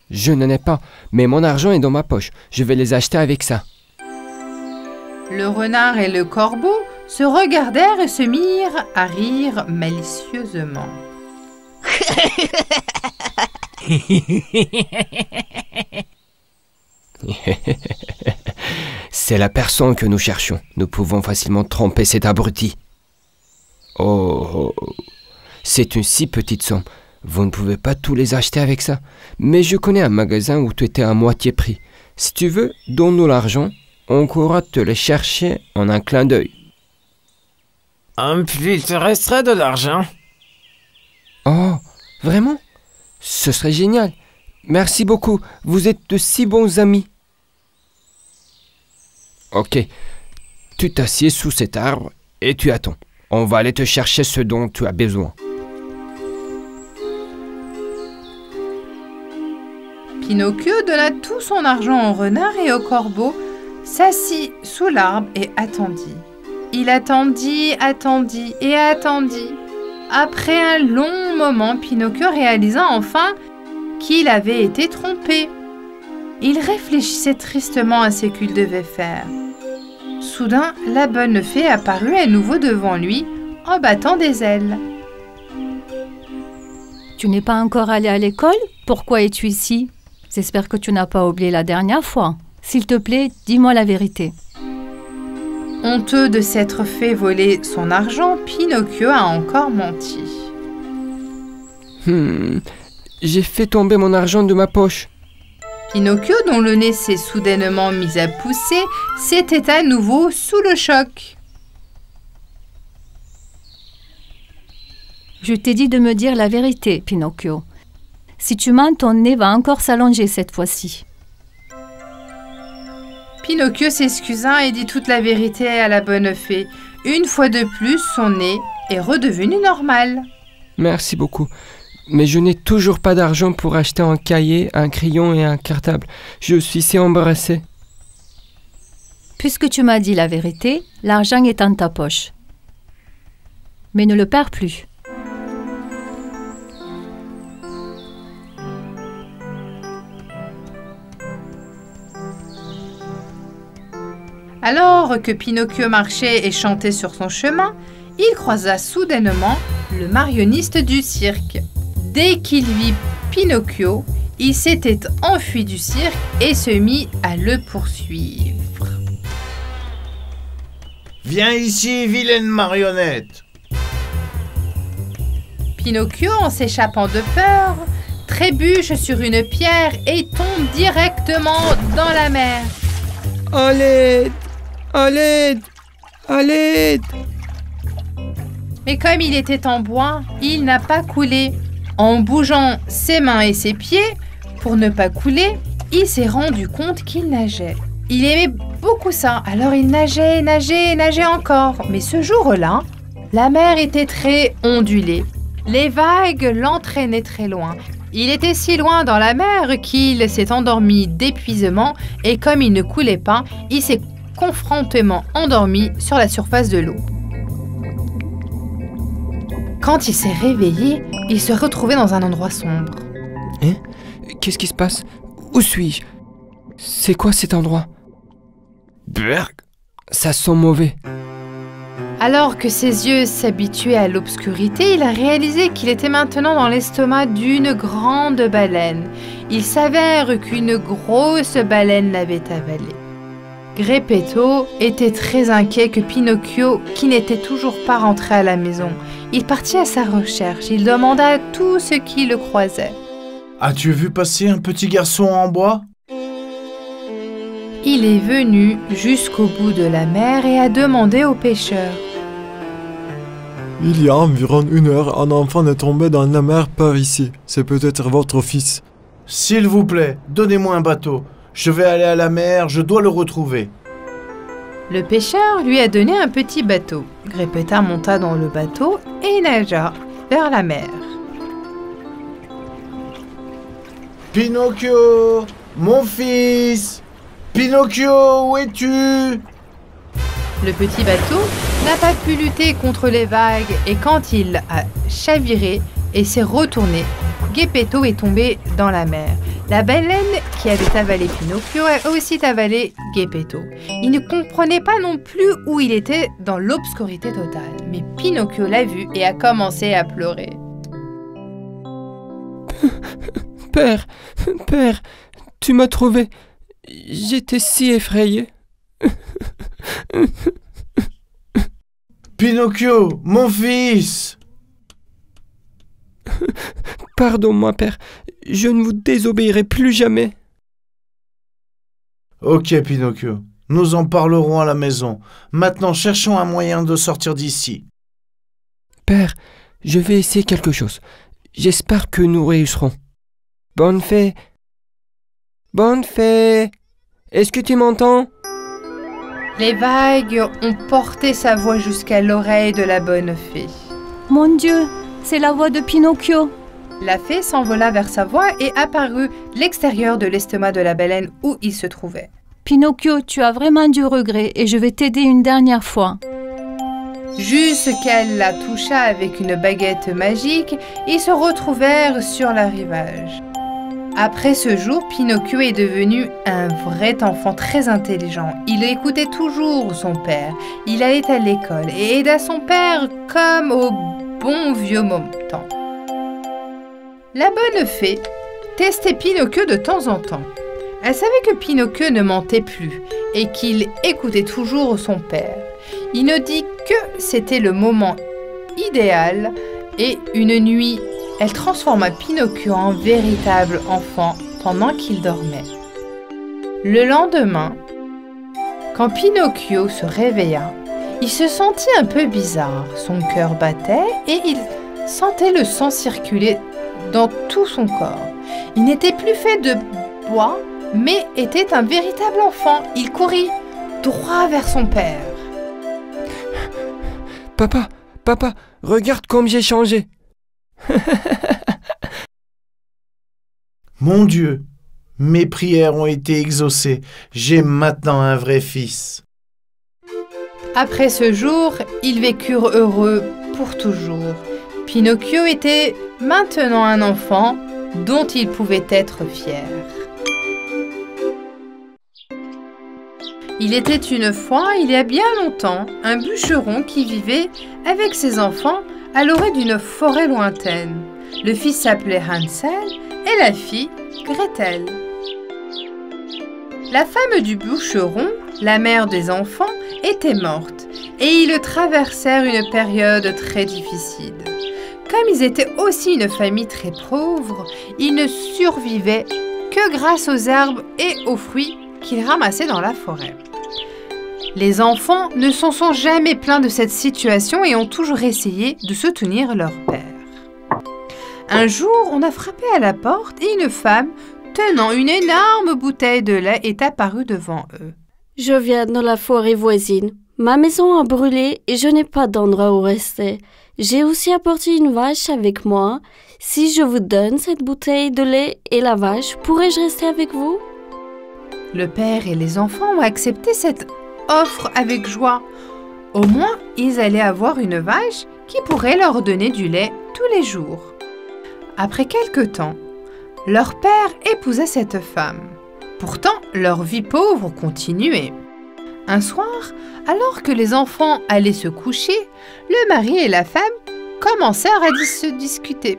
Je n'en ai pas, mais mon argent est dans ma poche. Je vais les acheter avec ça.
Le renard et le corbeau se regardèrent et se mirent à rire malicieusement.
C'est la personne que nous cherchons. Nous pouvons facilement tromper cet abruti. Oh, c'est une si petite somme. Vous ne pouvez pas tous les acheter avec ça. Mais je connais un magasin où tout était à moitié prix. Si tu veux, donne-nous l'argent. On pourra te le chercher en un clin d'œil.
Puis il te resterait de l'argent.
Oh, vraiment? Ce serait génial. Merci beaucoup. Vous êtes de si bons amis. Ok. Tu t'assieds sous cet arbre et tu attends. On va aller te chercher ce dont tu as besoin.
Pinocchio donna tout son argent au renard et au corbeau, s'assit sous l'arbre et attendit. Il attendit, attendit et attendit. Après un long moment, Pinocchio réalisa enfin qu'il avait été trompé. Il réfléchissait tristement à ce qu'il devait faire. Soudain, la bonne fée apparut à nouveau devant lui en battant des ailes.
Tu n'es pas encore allé à l'école? Pourquoi es-tu ici? J'espère que tu n'as pas oublié la dernière fois. S'il te plaît, dis-moi la vérité.
Honteux de s'être fait voler son argent, Pinocchio a encore menti.
J'ai fait tomber mon argent de ma poche.
Pinocchio, dont le nez s'est soudainement mis à pousser, s'était à nouveau sous le choc.
Je t'ai dit de me dire la vérité, Pinocchio. Si tu mens, ton nez va encore s'allonger cette fois-ci.
Pinocchio s'excusa et dit toute la vérité à la bonne fée. Une fois de plus, son nez est redevenu normal.
Merci beaucoup. Mais je n'ai toujours pas d'argent pour acheter un cahier, un crayon et un cartable. Je suis si embarrassé.
Puisque tu m'as dit la vérité, l'argent est dans ta poche. Mais ne le perds plus.
Alors que Pinocchio marchait et chantait sur son chemin, il croisa soudainement le marionniste du cirque. Dès qu'il vit Pinocchio, il s'était enfui du cirque et se mit à le poursuivre.
Viens ici, vilaine marionnette.
Pinocchio, en s'échappant de peur, trébuche sur une pierre et tombe directement dans la mer.
À l'aide! À l'aide! À l'aide!
Mais comme il était en bois, il n'a pas coulé. En bougeant ses mains et ses pieds, pour ne pas couler, il s'est rendu compte qu'il nageait. Il aimait beaucoup ça, alors il nageait, nageait, nageait encore. Mais ce jour-là, la mer était très ondulée. Les vagues l'entraînaient très loin. Il était si loin dans la mer qu'il s'est endormi d'épuisement et comme il ne coulait pas, il s'est confrontément endormi sur la surface de l'eau. Quand il s'est réveillé, il se retrouvait dans un endroit sombre.
Hein? Qu'est-ce qui se passe? Où suis-je? C'est quoi cet endroit? Berg, ça sent mauvais.
Alors que ses yeux s'habituaient à l'obscurité, il a réalisé qu'il était maintenant dans l'estomac d'une grande baleine. Il s'avère qu'une grosse baleine l'avait avalé. Geppetto était très inquiet que Pinocchio, qui n'était toujours pas rentré à la maison. Il partit à sa recherche. Il demanda à tout ce qui le croisait.
As-tu vu passer un petit garçon en bois?
Il est venu jusqu'au bout de la mer et a demandé au pêcheur.
Il y a environ 1 heure, un enfant est tombé dans la mer par ici. C'est peut-être votre fils.
S'il vous plaît, donnez-moi un bateau. Je vais aller à la mer, je dois le retrouver.
Le pêcheur lui a donné un petit bateau. Gepetto monta dans le bateau et nagea vers la mer.
Pinocchio, mon fils! Pinocchio, où es-tu?
Le petit bateau n'a pas pu lutter contre les vagues et quand il a chaviré et s'est retourné, Gepetto est tombé dans la mer. La baleine qui avait avalé Pinocchio a aussi avalé Gepetto. Il ne comprenait pas non plus où il était dans l'obscurité totale. Mais Pinocchio l'a vu et a commencé à pleurer.
Père, père, tu m'as trouvé. J'étais si effrayé.
Pinocchio, mon fils!
Pardon-moi, père. Je ne vous désobéirai plus jamais.
Ok, Pinocchio. Nous en parlerons à la maison. Maintenant, cherchons un moyen de sortir d'ici.
Père, je vais essayer quelque chose. J'espère que nous réussirons. Bonne fée. Bonne fée. Est-ce que tu m'entends?
Les vagues ont porté sa voix jusqu'à l'oreille de la bonne fée.
Mon Dieu, c'est la voix de Pinocchio.
La fée s'envola vers sa voix et apparut l'extérieur de l'estomac de la baleine où il se trouvait.
Pinocchio, tu as vraiment du regret et je vais t'aider une dernière fois.
Jusqu'elle la toucha avec une baguette magique, ils se retrouvèrent sur le rivage. Après ce jour, Pinocchio est devenu un vrai enfant très intelligent. Il écoutait toujours son père. Il allait à l'école et aida son père comme au bon vieux temps. La bonne fée testait Pinocchio de temps en temps. Elle savait que Pinocchio ne mentait plus et qu'il écoutait toujours son père. Il ne dit que c'était le moment idéal et une nuit, elle transforma Pinocchio en véritable enfant pendant qu'il dormait. Le lendemain, quand Pinocchio se réveilla, il se sentit un peu bizarre. Son cœur battait et il sentait le sang circuler dans tout son corps. Il n'était plus fait de bois, mais était un véritable enfant. Il courut droit vers son père.
Papa, regarde comme j'ai changé.
Mon Dieu, mes prières ont été exaucées. J'ai maintenant un vrai fils.
Après ce jour, ils vécurent heureux pour toujours. Pinocchio était maintenant un enfant dont il pouvait être fier. Il était une fois, il y a bien longtemps, un bûcheron qui vivait avec ses enfants à l'orée d'une forêt lointaine. Le fils s'appelait Hansel et la fille Gretel. La femme du bûcheron, la mère des enfants, était morte et ils traversèrent une période très difficile. Comme ils étaient aussi une famille très pauvre, ils ne survivaient que grâce aux herbes et aux fruits qu'ils ramassaient dans la forêt. Les enfants ne s'en sont jamais plaints de cette situation et ont toujours essayé de soutenir leur père. Un jour, on a frappé à la porte et une femme tenant une énorme bouteille de lait est apparue devant eux.
Je viens de la forêt voisine. Ma maison a brûlé et je n'ai pas d'endroit où rester. J'ai aussi apporté une vache avec moi. Si je vous donne cette bouteille de lait et la vache, pourrais-je rester avec vous?
Le père et les enfants ont accepté cette offre avec joie. Au moins, ils allaient avoir une vache qui pourrait leur donner du lait tous les jours. Après quelque temps, leur père épousa cette femme. Pourtant, leur vie pauvre continuait. Un soir, alors que les enfants allaient se coucher, le mari et la femme commencèrent à se discuter.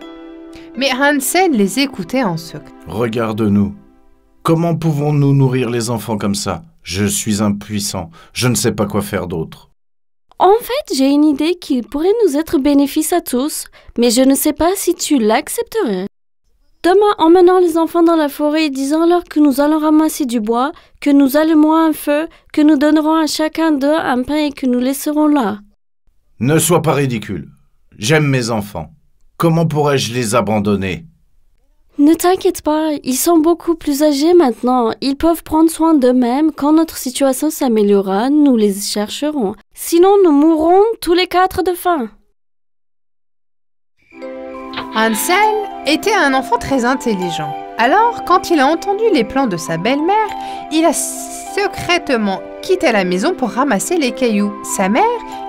Mais Hansel les écoutait en secret.
Regarde-nous. Comment pouvons-nous nourrir les enfants comme ça? Je suis impuissant. Je ne sais pas quoi faire d'autre.
En fait, j'ai une idée qui pourrait nous être bénéfice à tous, mais je ne sais pas si tu l'accepterais. Demain, emmenons les enfants dans la forêt et disons-leur que nous allons ramasser du bois, que nous allumerons un feu, que nous donnerons à chacun d'eux un pain et que nous laisserons là.
Ne sois pas ridicule. J'aime mes enfants. Comment pourrais-je les abandonner?
Ne t'inquiète pas, ils sont beaucoup plus âgés maintenant. Ils peuvent prendre soin d'eux-mêmes. Quand notre situation s'améliorera, nous les chercherons. Sinon, nous mourrons tous les 4 de faim.
Hansel était un enfant très intelligent. Alors, quand il a entendu les plans de sa belle-mère, il a secrètement quitté la maison pour ramasser les cailloux. Sa mère,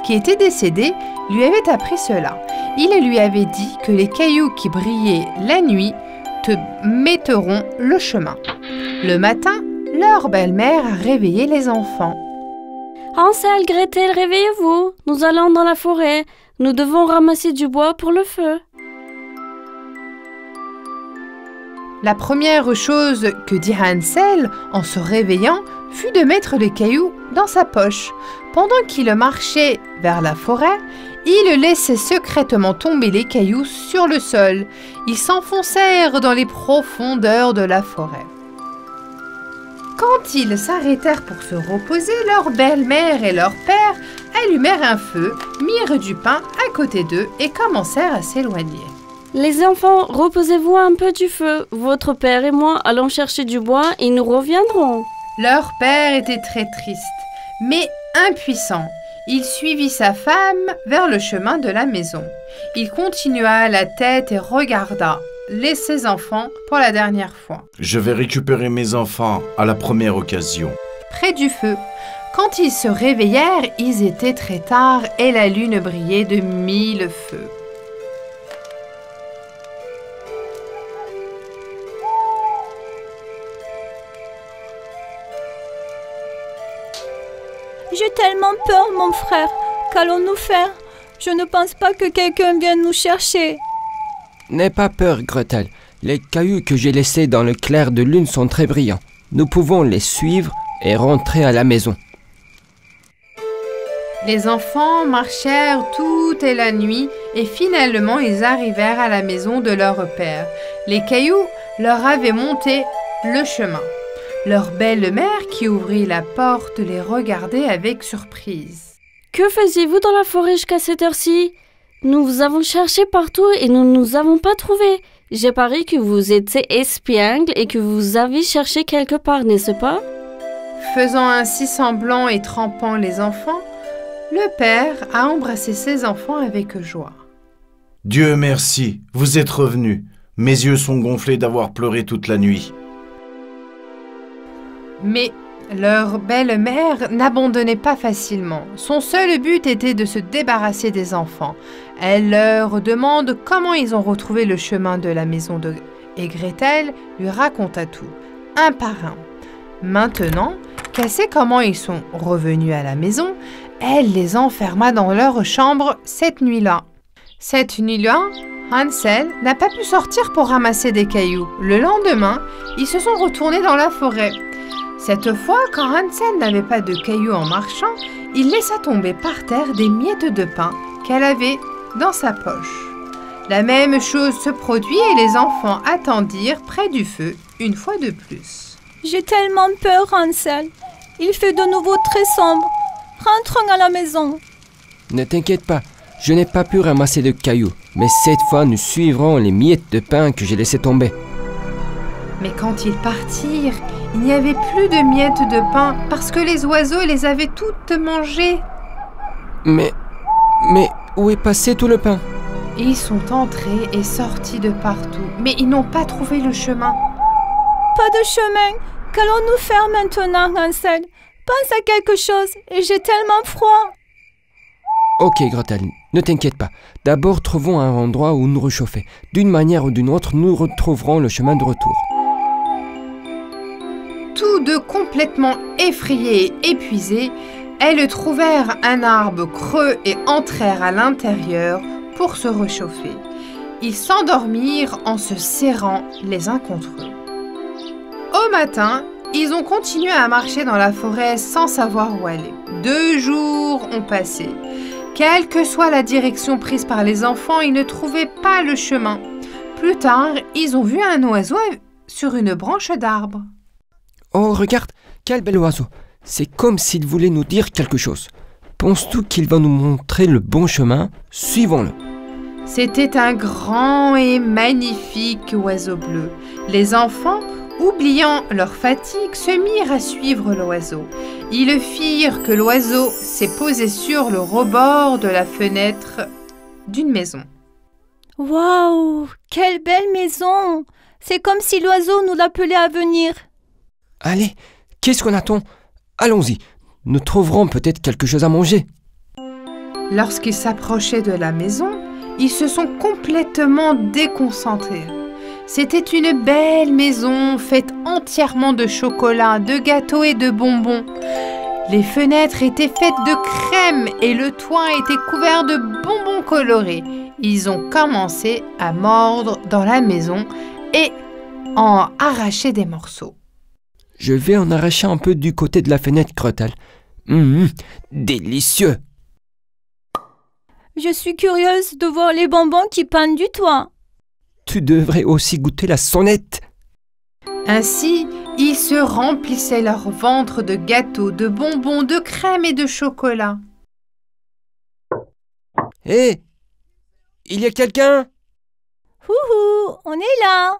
qui était décédée, lui avait appris cela. Il lui avait dit que les cailloux qui brillaient la nuit te mettront le chemin. Le matin, leur belle-mère a réveillé les enfants.
Hansel, Gretel, réveillez-vous. Nous allons dans la forêt. Nous devons ramasser du bois pour le feu.
La première chose que dit Hansel en se réveillant fut de mettre les cailloux dans sa poche. Pendant qu'il marchait vers la forêt, il laissait secrètement tomber les cailloux sur le sol. Ils s'enfoncèrent dans les profondeurs de la forêt. Quand ils s'arrêtèrent pour se reposer, leur belle-mère et leur père allumèrent un feu, mirent du pain à côté d'eux et commencèrent à s'éloigner.
Les enfants, reposez-vous un peu du feu. Votre père et moi allons chercher du bois et nous reviendrons.
Leur père était très triste, mais impuissant. Il suivit sa femme vers le chemin de la maison. Il continua la tête et regarda ses enfants pour la dernière fois.
Je vais récupérer mes enfants à la première occasion.
Près du feu, quand ils se réveillèrent, ils étaient très tard et la lune brillait de 1000 feux.
J'ai tellement peur, mon frère. Qu'allons-nous faire? Je ne pense pas que quelqu'un vienne nous chercher.
N'aie pas peur, Gretel. Les cailloux que j'ai laissés dans le clair de lune sont très brillants. Nous pouvons les suivre et rentrer à la maison.
Les enfants marchèrent toute la nuit et finalement ils arrivèrent à la maison de leur père. Les cailloux leur avaient monté le chemin. Leur belle-mère qui ouvrit la porte les regardait avec surprise.
« Que faisiez-vous dans la forêt jusqu'à cette heure-ci? Nous vous avons cherché partout et nous ne nous avons pas trouvé. J'ai parié que vous étiez espiègle et que vous avez cherché quelque part, n'est-ce pas ?»
Faisant ainsi semblant et trempant les enfants, le père a embrassé ses enfants avec joie.
« Dieu merci, vous êtes revenus. Mes yeux sont gonflés d'avoir pleuré toute la nuit. »
Mais leur belle-mère n'abandonnait pas facilement. Son seul but était de se débarrasser des enfants. Elle leur demande comment ils ont retrouvé le chemin de la maison et Gretel lui raconta tout, un par un. Maintenant qu'elle sait comment ils sont revenus à la maison, elle les enferma dans leur chambre cette nuit-là. Cette nuit-là, Hansel n'a pas pu sortir pour ramasser des cailloux. Le lendemain, ils se sont retournés dans la forêt. Cette fois, quand Hansel n'avait pas de cailloux en marchant, il laissa tomber par terre des miettes de pain qu'elle avait dans sa poche. La même chose se produit et les enfants attendirent près du feu une fois de plus.
J'ai tellement peur, Hansel. Il fait de nouveau très sombre. Rentrons à la maison.
Ne t'inquiète pas, je n'ai pas pu ramasser de cailloux, mais cette fois nous suivrons les miettes de pain que j'ai laissées tomber.
Mais quand ils partirent, il n'y avait plus de miettes de pain parce que les oiseaux les avaient toutes mangées.
Mais où est passé tout le pain?
Ils sont entrés et sortis de partout, mais ils n'ont pas trouvé le chemin.
Pas de chemin. Qu'allons-nous faire maintenant, Hansel? Pense à quelque chose et j'ai tellement froid.
Ok, Gretel, ne t'inquiète pas. D'abord, trouvons un endroit où nous réchauffer. D'une manière ou d'une autre, nous retrouverons le chemin de retour.
Tous deux complètement effrayés et épuisés, elles trouvèrent un arbre creux et entrèrent à l'intérieur pour se réchauffer. Ils s'endormirent en se serrant les uns contre eux. Au matin, ils ont continué à marcher dans la forêt sans savoir où aller. 2 jours ont passé. Quelle que soit la direction prise par les enfants, ils ne trouvaient pas le chemin. Plus tard, ils ont vu un oiseau sur une branche d'arbre.
Oh, regarde, quel bel oiseau. C'est comme s'il voulait nous dire quelque chose. Penses-tu qu'il va nous montrer le bon chemin? Suivons-le.
C'était un grand et magnifique oiseau bleu. Les enfants, oubliant leur fatigue, se mirent à suivre l'oiseau. Ils firent que l'oiseau s'est posé sur le rebord de la fenêtre d'une maison.
Waouh! Quelle belle maison! C'est comme si l'oiseau nous l'appelait à venir.
Allez, qu'est-ce qu'on attend? Allons-y, nous trouverons peut-être quelque chose à manger.
Lorsqu'ils s'approchaient de la maison, ils se sont complètement déconcentrés. C'était une belle maison faite entièrement de chocolat, de gâteaux et de bonbons. Les fenêtres étaient faites de crème et le toit était couvert de bonbons colorés. Ils ont commencé à mordre dans la maison et en arracher des morceaux.
Je vais en arracher un peu du côté de la fenêtre, Gretel. Délicieux!
Je suis curieuse de voir les bonbons qui pendent du toit.
Tu devrais aussi goûter la sonnette.
Ainsi, ils se remplissaient leur ventre de gâteaux, de bonbons, de crème et de chocolat.
Hé! Il y a quelqu'un?
Houhou, on est là.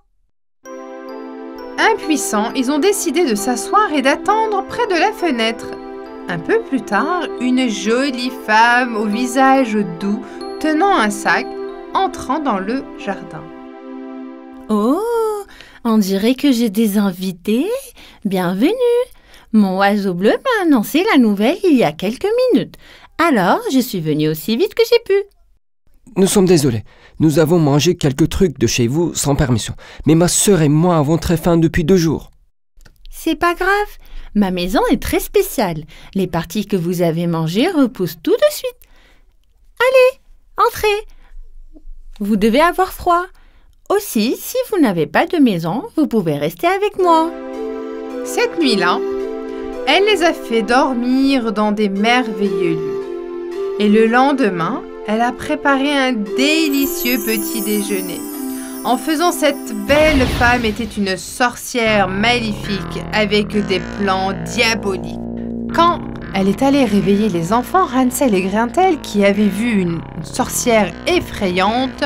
Impuissants, ils ont décidé de s'asseoir et d'attendre près de la fenêtre. Un peu plus tard, une jolie femme au visage doux, tenant un sac, entrant dans le jardin.
Oh, on dirait que j'ai des invités. Bienvenue. Mon oiseau bleu m'a annoncé la nouvelle il y a quelques minutes. Alors, je suis venue aussi vite que j'ai pu.
Nous sommes désolés. Nous avons mangé quelques trucs de chez vous sans permission. Mais ma sœur et moi avons très faim depuis 2 jours.
C'est pas grave. Ma maison est très spéciale. Les parties que vous avez mangées repoussent tout de suite. Allez, entrez. Vous devez avoir froid. Aussi, si vous n'avez pas de maison, vous pouvez rester avec moi.
Cette nuit-là, elle les a fait dormir dans des merveilleux lieux. Et le lendemain, elle a préparé un délicieux petit déjeuner. En faisant, cette belle femme était une sorcière maléfique avec des plans diaboliques. Quand elle est allée réveiller les enfants, Hansel et Gretel, qui avaient vu une sorcière effrayante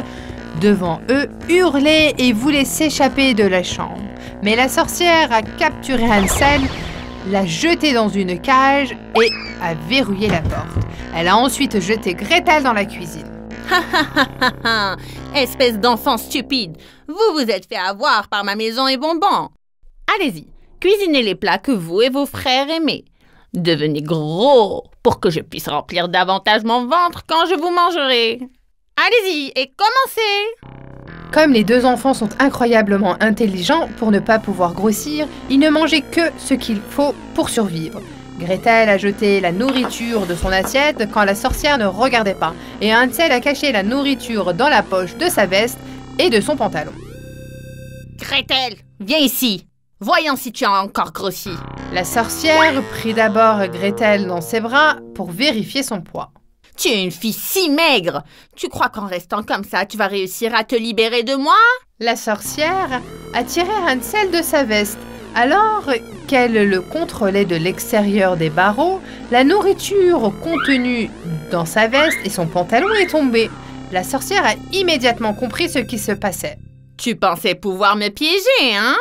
devant eux, hurlaient et voulaient s'échapper de la chambre. Mais la sorcière a capturé Hansel, l'a jeté dans une cage et a verrouillé la porte. Elle a ensuite jeté Gretel dans la cuisine.
Espèce d'enfant stupide, vous vous êtes fait avoir par ma maison et bonbons. Allez-y, cuisinez les plats que vous et vos frères aimez. Devenez gros pour que je puisse remplir davantage mon ventre quand je vous mangerai. Allez-y et commencez!
Comme les 2 enfants sont incroyablement intelligents pour ne pas pouvoir grossir, ils ne mangeaient que ce qu'il faut pour survivre. Gretel a jeté la nourriture de son assiette quand la sorcière ne regardait pas, et Hansel a caché la nourriture dans la poche de sa veste et de son pantalon.
Gretel, viens ici. Voyons si tu as encore grossi.
La sorcière prit d'abord Gretel dans ses bras pour vérifier son poids.
Tu es une fille si maigre. Tu crois qu'en restant comme ça, tu vas réussir à te libérer de moi?
La sorcière a tiré Hansel de sa veste. Alors qu'elle le contrôlait de l'extérieur des barreaux, la nourriture contenue dans sa veste et son pantalon est tombée. La sorcière a immédiatement compris ce qui se passait.
Tu pensais pouvoir me piéger, hein?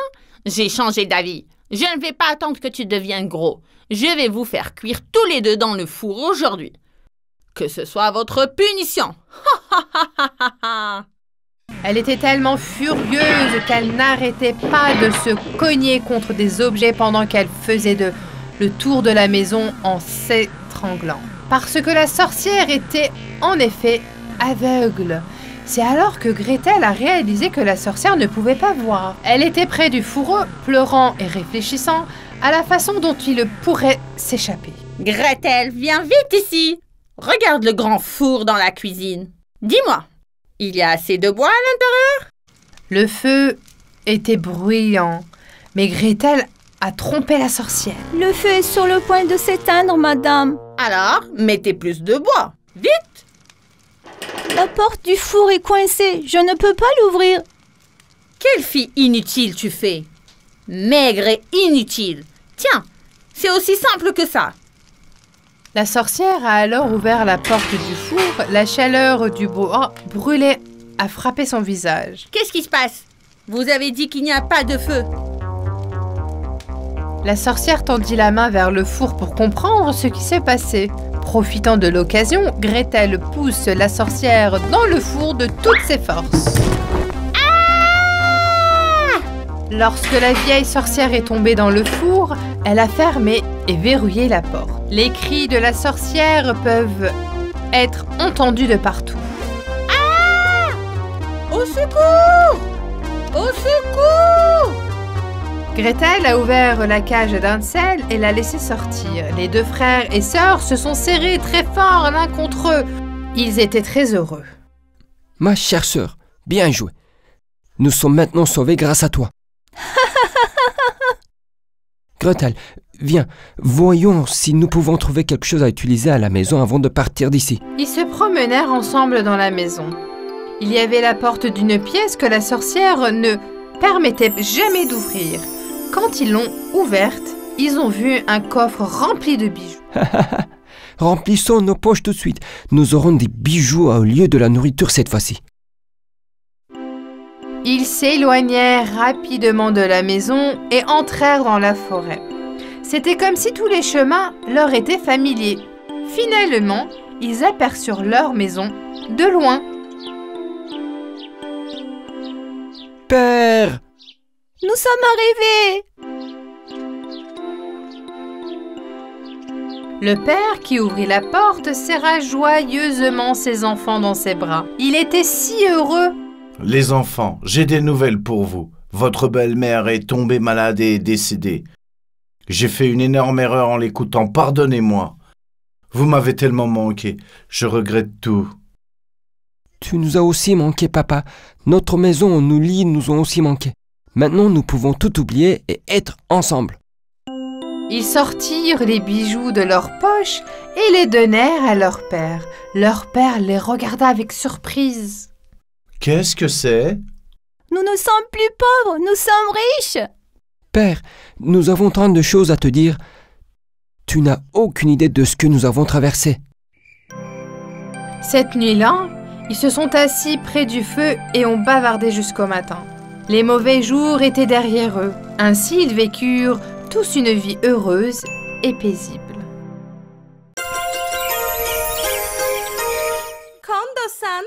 J'ai changé d'avis. Je ne vais pas attendre que tu deviennes gros. Je vais vous faire cuire tous les 2 dans le four aujourd'hui. Que ce soit votre punition.
Elle était tellement furieuse qu'elle n'arrêtait pas de se cogner contre des objets pendant qu'elle faisait le tour de la maison en s'étranglant. Parce que la sorcière était en effet aveugle. C'est alors que Gretel a réalisé que la sorcière ne pouvait pas voir. Elle était près du fourreau, pleurant et réfléchissant à la façon dont il pourrait s'échapper.
Gretel, viens vite ici. Regarde le grand four dans la cuisine. Dis-moi, il y a assez de bois à l'intérieur?
Le feu était bruyant, mais Gretel a trompé la sorcière.
Le feu est sur le point de s'éteindre, madame.
Alors, mettez plus de bois. Vite!
La porte du four est coincée. Je ne peux pas l'ouvrir.
Quelle fille inutile tu fais! Maigre et inutile! Tiens, c'est aussi simple que ça!
La sorcière a alors ouvert la porte du four. La chaleur du bois brûlait a frappé son visage.
Qu'est-ce qui se passe? Vous avez dit qu'il n'y a pas de feu.
La sorcière tendit la main vers le four pour comprendre ce qui s'est passé. Profitant de l'occasion, Gretel pousse la sorcière dans le four de toutes ses forces. Lorsque la vieille sorcière est tombée dans le four, elle a fermé et verrouillé la porte. Les cris de la sorcière peuvent être entendus de partout.
Au secours! Au secours!
Gretel a ouvert la cage d'Hansel et l'a laissé sortir. Les deux frères et sœurs se sont serrés très fort l'un contre eux. Ils étaient très heureux.
Ma chère sœur, bien joué. Nous sommes maintenant sauvés grâce à toi. Gretel, viens, voyons si nous pouvons trouver quelque chose à utiliser à la maison avant de partir d'ici.
Ils se promenèrent ensemble dans la maison. Il y avait la porte d'une pièce que la sorcière ne permettait jamais d'ouvrir. Quand ils l'ont ouverte, ils ont vu un coffre rempli de bijoux.
Remplissons nos poches tout de suite. Nous aurons des bijoux au lieu de la nourriture cette fois-ci.
Ils s'éloignèrent rapidement de la maison et entrèrent dans la forêt. C'était comme si tous les chemins leur étaient familiers. Finalement, ils aperçurent leur maison de loin.
Père!
Nous sommes arrivés!
Le père qui ouvrit la porte serra joyeusement ses enfants dans ses bras. Il était si heureux.
Les enfants, j'ai des nouvelles pour vous. Votre belle-mère est tombée malade et est décédée. J'ai fait une énorme erreur en l'écoutant, pardonnez-moi. Vous m'avez tellement manqué, je regrette tout.
Tu nous as aussi manqué, papa. Notre maison, nos lits nous ont aussi manqué. Maintenant, nous pouvons tout oublier et être ensemble.
Ils sortirent les bijoux de leur poche et les donnèrent à leur père. Leur père les regarda avec surprise.
Qu'est-ce que c'est?
Nous ne sommes plus pauvres, nous sommes riches!
Père, nous avons tant de choses à te dire. Tu n'as aucune idée de ce que nous avons traversé.
Cette nuit-là, ils se sont assis près du feu et ont bavardé jusqu'au matin. Les mauvais jours étaient derrière eux. Ainsi, ils vécurent tous une vie heureuse et paisible.
Kondo-san,